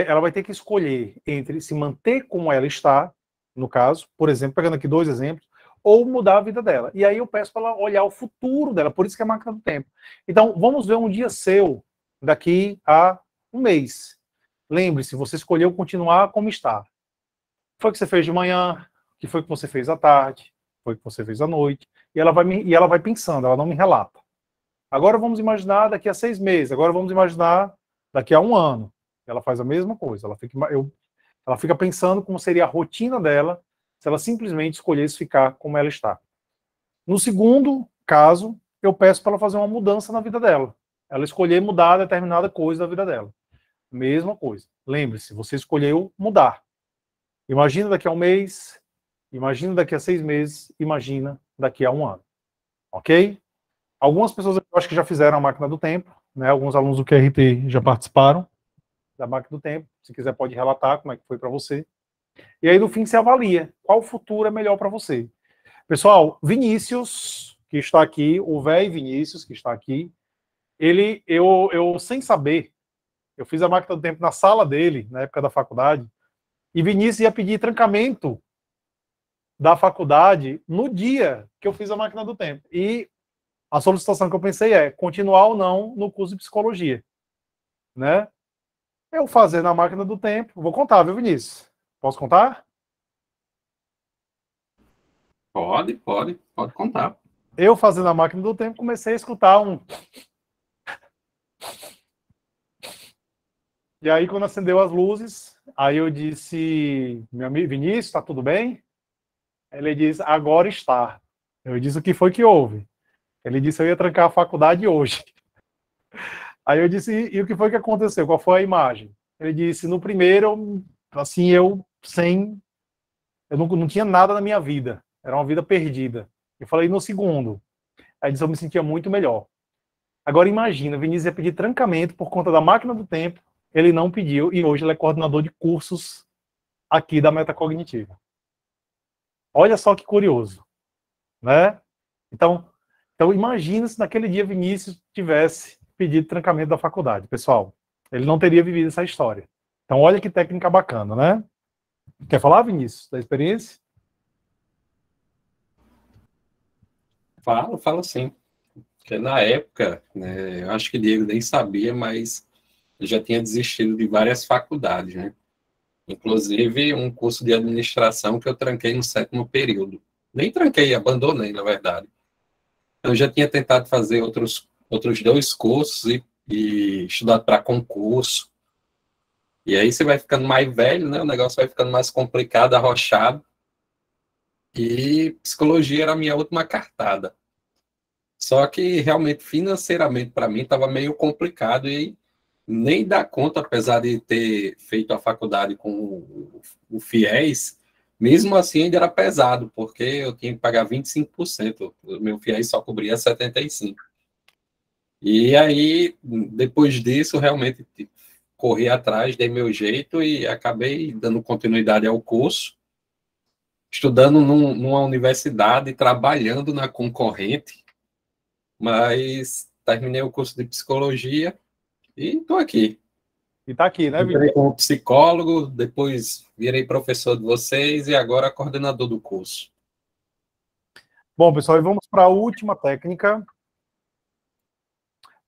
ela vai ter que escolher entre se manter como ela está, no caso, por exemplo, pegando aqui 2 exemplos, ou mudar a vida dela. E aí eu peço para ela olhar o futuro dela, por isso que é a máquina do tempo. Então, vamos ver um dia seu daqui a um mês. Lembre-se, você escolheu continuar como está. O que foi que você fez de manhã? O que foi que você fez à tarde? O que foi que você fez à noite? E ela vai pensando, ela não me relata. Agora vamos imaginar daqui a 6 meses, agora vamos imaginar daqui a 1 ano. Ela faz a mesma coisa, ela fica pensando como seria a rotina dela se ela simplesmente escolhesse ficar como ela está. No segundo caso, eu peço para ela fazer uma mudança na vida dela. Ela escolher mudar determinada coisa da vida dela. Mesma coisa. Lembre-se, você escolheu mudar. Imagina daqui a 1 mês, imagina daqui a 6 meses, imagina daqui a 1 ano. Ok? Algumas pessoas eu acho que já fizeram a máquina do tempo, né? Alguns alunos do QRT já participaram da máquina do tempo. Se quiser pode relatar como é que foi para você. E aí no fim você avalia qual futuro é melhor para você. Pessoal, Vinícius, que está aqui, o velho Vinícius, que está aqui, eu sem saber, eu fiz a máquina do tempo na sala dele, na época da faculdade, e Vinícius ia pedir trancamento da faculdade no dia que eu fiz a máquina do tempo. E a solicitação que eu pensei é continuar ou não no curso de psicologia, né? Eu fazer na máquina do tempo, vou contar, viu, Vinícius? Posso contar? Pode contar. Eu fazendo a máquina do tempo, comecei a escutar um... E aí, quando acendeu as luzes, aí eu disse, meu amigo Vinícius, tá tudo bem? Ele disse, agora está. Eu disse, o que foi que houve? Ele disse, eu ia trancar a faculdade hoje. Aí eu disse, e o que foi que aconteceu? Qual foi a imagem? Ele disse, no primeiro, assim, eu não tinha nada na minha vida. Era uma vida perdida. Eu falei, no segundo. Aí disse, eu me sentia muito melhor. Agora imagina, Vinícius ia pedir trancamento por conta da máquina do tempo, ele não pediu, e hoje ele é coordenador de cursos aqui da Metacognitiva. Olha só que curioso, né? Então imagina se naquele dia Vinícius tivesse pedido trancamento da faculdade, pessoal. Ele não teria vivido essa história. Então olha que técnica bacana, né? Quer falar, Vinícius, da experiência? Falo sim. Porque na época, né, eu acho que Diego nem sabia, mas eu já tinha desistido de várias faculdades, né? Inclusive um curso de administração que eu tranquei no 7º período. Nem tranquei, abandonei, na verdade. Eu já tinha tentado fazer outros 2 cursos e estudar para concurso. E aí você vai ficando mais velho, né? O negócio vai ficando mais complicado, arrochado. E psicologia era a minha última cartada. Só que realmente financeiramente para mim estava meio complicado e nem dá conta, apesar de ter feito a faculdade com o FIES, mesmo assim ainda era pesado, porque eu tinha que pagar 25%, o meu FIES só cobria 75%. E aí, depois disso, realmente corri atrás, dei meu jeito e acabei dando continuidade ao curso, estudando numa universidade, trabalhando na concorrente, mas terminei o curso de psicologia e estou aqui. E está aqui, né, Entrei como psicólogo, depois virei professor de vocês e agora coordenador do curso. Bom, pessoal, e vamos para a última técnica.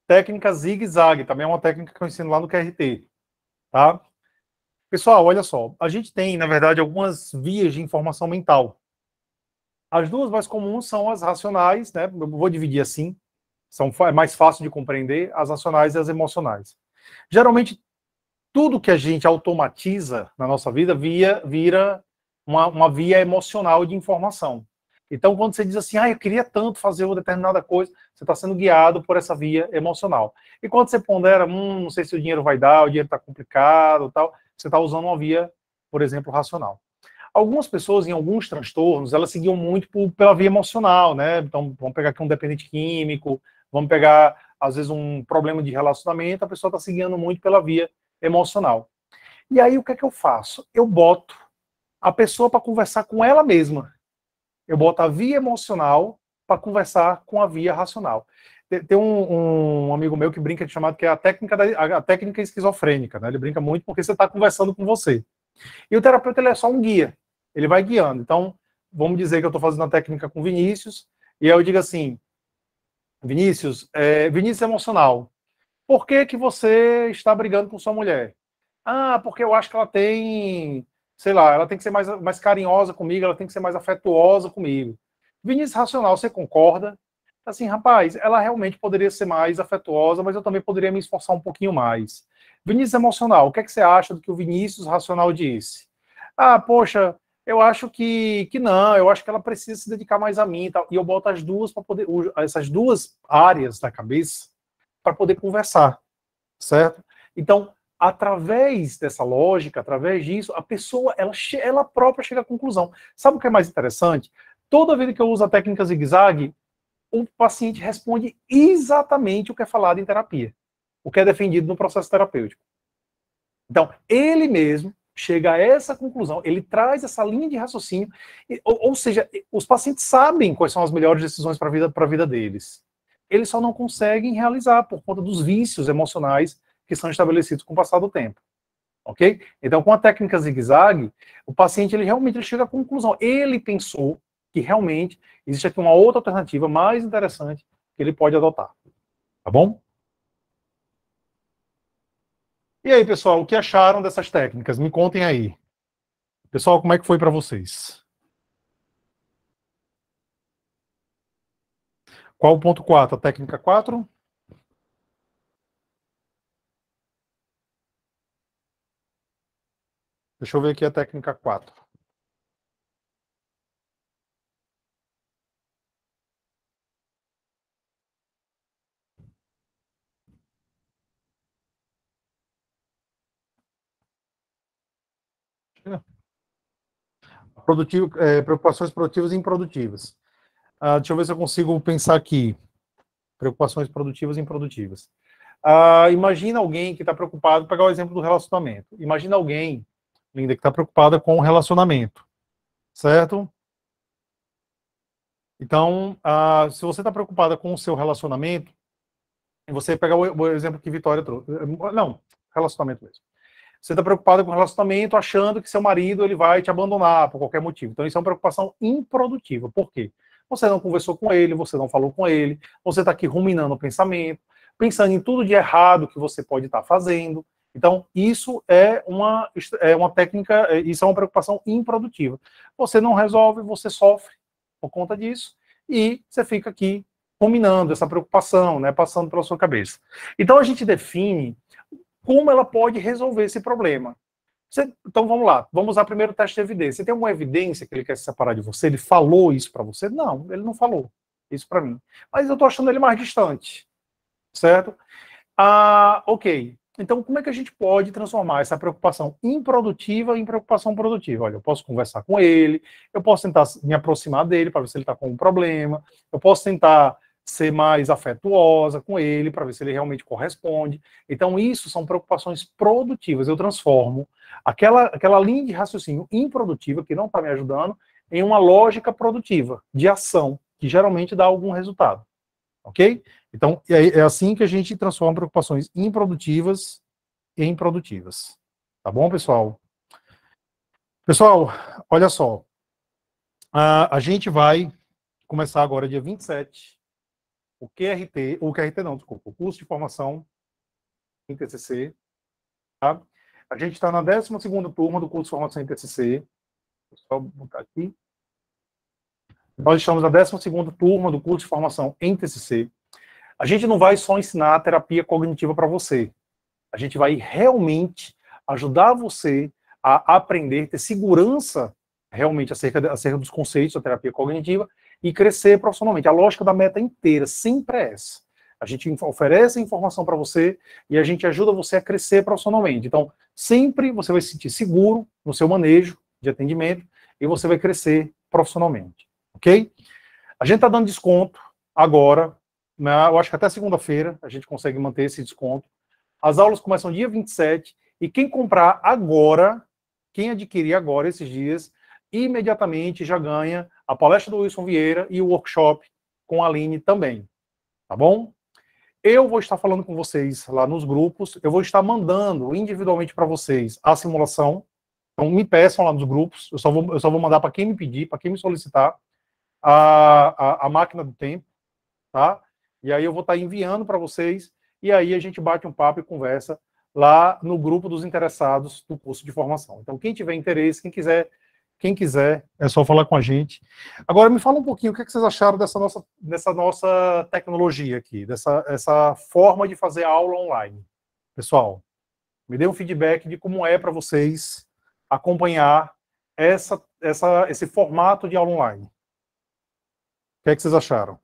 Técnica zigue-zague, também é uma técnica que eu ensino lá no QRT, tá? Pessoal, olha só, a gente tem, na verdade, algumas vias de informação mental. As 2 mais comuns são as racionais, né? Eu vou dividir assim, é mais fácil de compreender, as racionais e as emocionais. Geralmente, tudo que a gente automatiza na nossa vida vira uma via emocional de informação. Então, quando você diz assim, eu queria tanto fazer uma determinada coisa, você está sendo guiado por essa via emocional. E quando você pondera, não sei se o dinheiro vai dar, o dinheiro está complicado, tal, você está usando uma via, por exemplo, racional. Algumas pessoas, em alguns transtornos, elas seguiam muito pela via emocional, né? Então, vamos pegar aqui um dependente químico, vamos pegar, às vezes, um problema de relacionamento, a pessoa está seguindo muito pela via emocional. E aí, o que é que eu faço? Eu boto a pessoa para conversar com ela mesma. Eu boto a via emocional para conversar com a via racional. Tem um amigo meu que brinca de chamado que é a técnica esquizofrênica, né? Ele brinca muito porque você está conversando com você. E o terapeuta, ele é só um guia. Ele vai guiando. Então, vamos dizer que eu estou fazendo a técnica com o Vinícius, e aí eu digo assim, Vinícius emocional, por que você está brigando com sua mulher? Porque eu acho que ela tem, sei lá, ela tem que ser mais carinhosa comigo, ela tem que ser mais afetuosa comigo. Vinícius racional, você concorda? Assim, rapaz, ela realmente poderia ser mais afetuosa, mas eu também poderia me esforçar um pouquinho mais. Vinícius emocional, o que é que você acha do que o Vinícius racional disse? Poxa, eu acho que não, eu acho que ela precisa se dedicar mais a mim e tal. E eu boto as duas para poder, essas duas áreas da cabeça para poder conversar, certo? Então, através dessa lógica, através disso, a pessoa, ela própria chega à conclusão. Sabe o que é mais interessante? Toda vez que eu uso a técnica zigue-zague, o paciente responde exatamente o que é falado em terapia, o que é defendido no processo terapêutico. Então, ele mesmo chega a essa conclusão, ele traz essa linha de raciocínio, ou seja, os pacientes sabem quais são as melhores decisões para a vida deles. Eles só não conseguem realizar por conta dos vícios emocionais que são estabelecidos com o passar do tempo. Ok? Então, com a técnica zigue-zague, o paciente ele realmente chega à conclusão. Ele pensou que realmente existe aqui uma outra alternativa mais interessante que ele pode adotar. Tá bom? E aí, pessoal, o que acharam dessas técnicas? Me contem aí. Pessoal, como é que foi para vocês? Qual o ponto 4? A técnica 4? Deixa eu ver aqui a técnica 4. Preocupações produtivas e improdutivas. Deixa eu ver se eu consigo pensar aqui. Preocupações produtivas e improdutivas. Imagina alguém que está preocupado, vou pegar o exemplo do relacionamento. Imagina alguém, Linda, que está preocupada com o relacionamento, certo? Então, se você está preocupada com o seu relacionamento, você pega o exemplo que Vitória trouxe. Não, relacionamento mesmo. Você está preocupada com o relacionamento, achando que seu marido ele vai te abandonar por qualquer motivo. Então, isso é uma preocupação improdutiva. Por quê? Você não conversou com ele, você não falou com ele, você está aqui ruminando o pensamento, pensando em tudo de errado que você pode estar fazendo. Então, isso é uma técnica, isso é uma preocupação improdutiva. Você não resolve, você sofre por conta disso, e você fica aqui ruminando essa preocupação, né, passando pela sua cabeça. Então, a gente define como ela pode resolver esse problema. Então, vamos lá. Vamos usar primeiro o teste de evidência. Você tem alguma evidência que ele quer se separar de você? Ele falou isso para você? Não, ele não falou isso para mim. Mas eu estou achando ele mais distante. Certo? Ok. Então, como é que a gente pode transformar essa preocupação improdutiva em preocupação produtiva? Olha, eu posso conversar com ele, eu posso tentar me aproximar dele para ver se ele está com um problema, eu posso tentar ser mais afetuosa com ele, para ver se ele realmente corresponde. Então, isso são preocupações produtivas. Eu transformo aquela linha de raciocínio improdutiva, que não está me ajudando, em uma lógica produtiva, de ação, que geralmente dá algum resultado. Ok? Então, é assim que a gente transforma preocupações improdutivas em produtivas. Tá bom, pessoal? Pessoal, olha só. A gente vai começar agora, dia 27, o curso de formação em TCC. Tá? A gente está na 12ª turma do curso de formação em TCC. Vou só botar aqui. Nós estamos na 12ª turma do curso de formação em TCC. A gente não vai só ensinar a terapia cognitiva para você. A gente vai realmente ajudar você a aprender, ter segurança realmente acerca dos conceitos da terapia cognitiva e crescer profissionalmente. A lógica da meta inteira sempre é essa. A gente oferece informação para você e a gente ajuda você a crescer profissionalmente. Então, sempre você vai se sentir seguro no seu manejo de atendimento e você vai crescer profissionalmente, ok? A gente está dando desconto agora, né, eu acho que até segunda-feira a gente consegue manter esse desconto. As aulas começam dia 27 e quem comprar agora, quem adquirir agora esses dias, imediatamente já ganha a palestra do Wilson Vieira e o workshop com a Aline também, tá bom? Eu vou estar falando com vocês lá nos grupos, eu vou estar mandando individualmente para vocês a simulação, então me peçam lá nos grupos, eu só vou mandar para quem me pedir, para quem me solicitar, a máquina do tempo, tá? E aí eu vou estar enviando para vocês, e aí a gente bate um papo e conversa lá no grupo dos interessados do curso de formação. Então, quem tiver interesse, quem quiser, é só falar com a gente. Agora, me fala um pouquinho, o que vocês acharam dessa nossa tecnologia aqui, essa forma de fazer aula online. Pessoal, me dê um feedback de como é para vocês acompanhar esse formato de aula online. O que é que vocês acharam?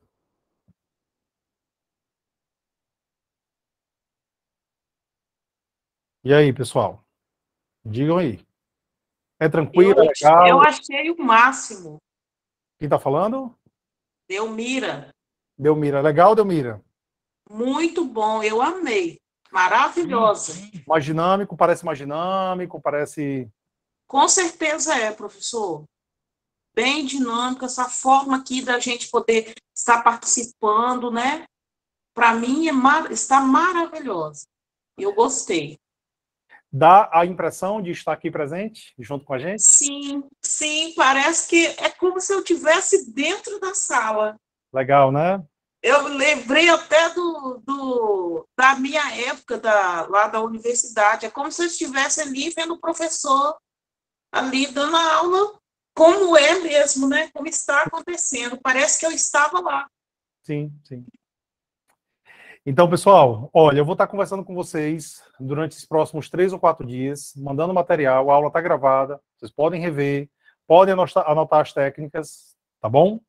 E aí, pessoal? Digam aí. É tranquilo, é legal? Eu achei o máximo. Quem está falando? Delmira. Delmira. Legal, Delmira? Muito bom, eu amei. Maravilhosa. Mais dinâmico, parece... Com certeza é, professor. Bem dinâmico, essa forma aqui da gente poder estar participando, né? Para mim, está maravilhosa. Eu gostei. Dá a impressão de estar aqui presente, junto com a gente? Sim, sim, parece que é como se eu estivesse dentro da sala. Legal, né? Eu lembrei até da minha época lá da universidade. É como se eu estivesse ali vendo o professor ali dando a aula, como é mesmo, né? Como está acontecendo. Parece que eu estava lá. Sim, sim. Então, pessoal, olha, eu vou estar conversando com vocês durante os próximos 3 ou 4 dias, mandando material, a aula está gravada, vocês podem rever, podem anotar as técnicas, tá bom?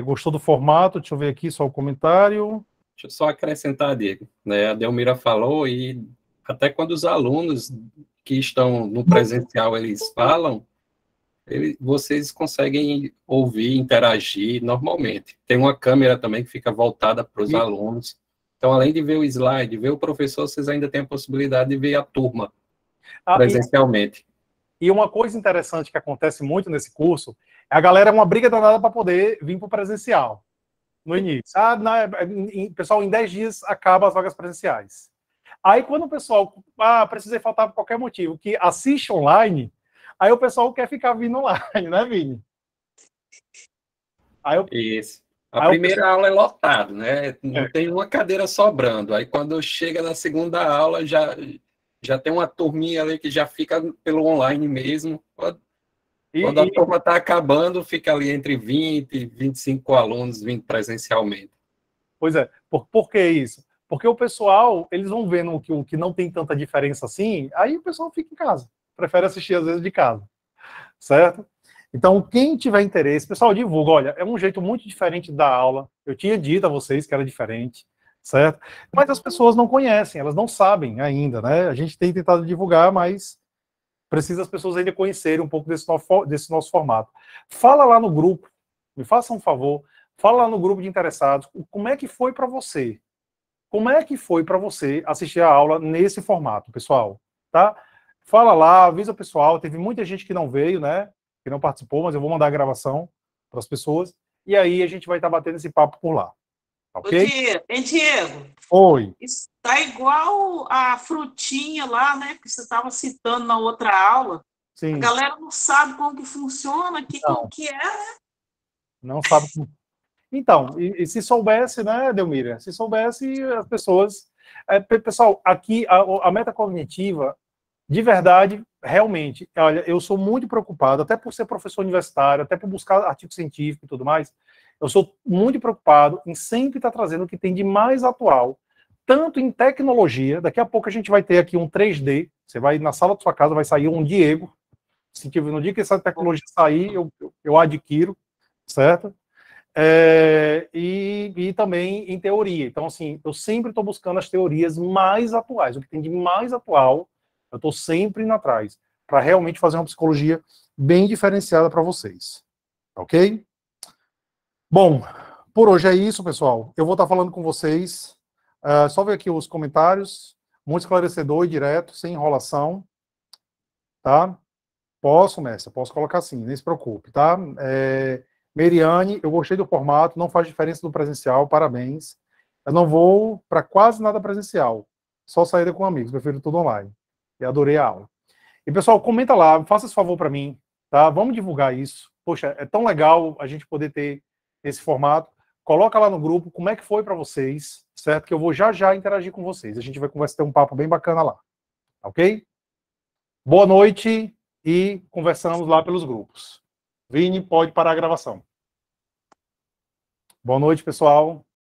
Gostou do formato? Deixa eu ver aqui só o comentário. Deixa eu só acrescentar, Diego, né? A Delmira falou, e até quando os alunos que estão no presencial, eles falam, vocês conseguem ouvir, interagir normalmente. Tem uma câmera também que fica voltada para os alunos. Então, além de ver o slide, ver o professor, vocês ainda têm a possibilidade de ver a turma presencialmente. E uma coisa interessante que acontece muito nesse curso é a galera uma briga danada para poder vir para o presencial no início. Pessoal, em 10 dias acaba as vagas presenciais. Aí, quando o pessoal precisa faltar por qualquer motivo, que assiste online, aí o pessoal quer ficar vindo online, né, Vini? Isso. A primeira aula é lotado, né? Não tem uma cadeira sobrando. Aí, quando chega na segunda aula, já tem uma turminha ali que já fica pelo online mesmo. Quando a turma está acabando, fica ali entre 20 e 25 alunos vindo presencialmente. Pois é. Por que isso? Porque o pessoal, eles vão vendo que não tem tanta diferença assim, aí o pessoal fica em casa. Prefere assistir, às vezes, de casa. Certo? Então, quem tiver interesse, pessoal, divulga. Olha, é um jeito muito diferente da aula. Eu tinha dito a vocês que era diferente, certo? Mas as pessoas não conhecem, elas não sabem ainda, né? A gente tem tentado divulgar, mas precisa as pessoas ainda conhecerem um pouco desse nosso formato. Fala lá no grupo, me faça um favor, fala lá no grupo de interessados, como é que foi para você? Como é que foi para você assistir a aula nesse formato, pessoal? Tá? Fala lá, avisa o pessoal. Teve muita gente que não veio, né? Que não participou, mas eu vou mandar a gravação para as pessoas. E aí a gente vai estar batendo esse papo por lá. Ok? Diego. Oi. Está igual a frutinha lá, né? Que você estava citando na outra aula. Sim. A galera não sabe como que funciona, como que é, né? Não sabe como. Então, e se soubesse, né, Delmira? Se soubesse, as pessoas... pessoal, aqui a metacognitiva, de verdade, realmente, olha, eu sou muito preocupado, até por ser professor universitário, até por buscar artigo científico e tudo mais, eu sou muito preocupado em sempre estar trazendo o que tem de mais atual, tanto em tecnologia, daqui a pouco a gente vai ter aqui um 3D, você vai na sala da sua casa, vai sair um Diego, assim, que no dia que essa tecnologia sair, eu adquiro, certo? E também em teoria. Então, assim, eu sempre estou buscando as teorias mais atuais. O que tem de mais atual, eu estou sempre indo atrás, para realmente fazer uma psicologia bem diferenciada para vocês. Ok? Bom, por hoje é isso, pessoal. Eu vou estar falando com vocês. Só ver aqui os comentários. Muito esclarecedor e direto, sem enrolação. Tá? Posso, Messia, posso colocar sim, nem se preocupe, tá? Meriane, eu gostei do formato, não faz diferença do presencial, parabéns. Eu não vou para quase nada presencial, só saída com amigos, prefiro tudo online. E adorei a aula. E, pessoal, comenta lá, faça esse favor para mim, tá? Vamos divulgar isso. Poxa, é tão legal a gente poder ter esse formato. Coloca lá no grupo como é que foi para vocês, certo? Que eu vou já interagir com vocês. A gente vai conversar, ter um papo bem bacana lá. Ok? Boa noite e conversamos lá pelos grupos. Vini, pode parar a gravação. Boa noite, pessoal.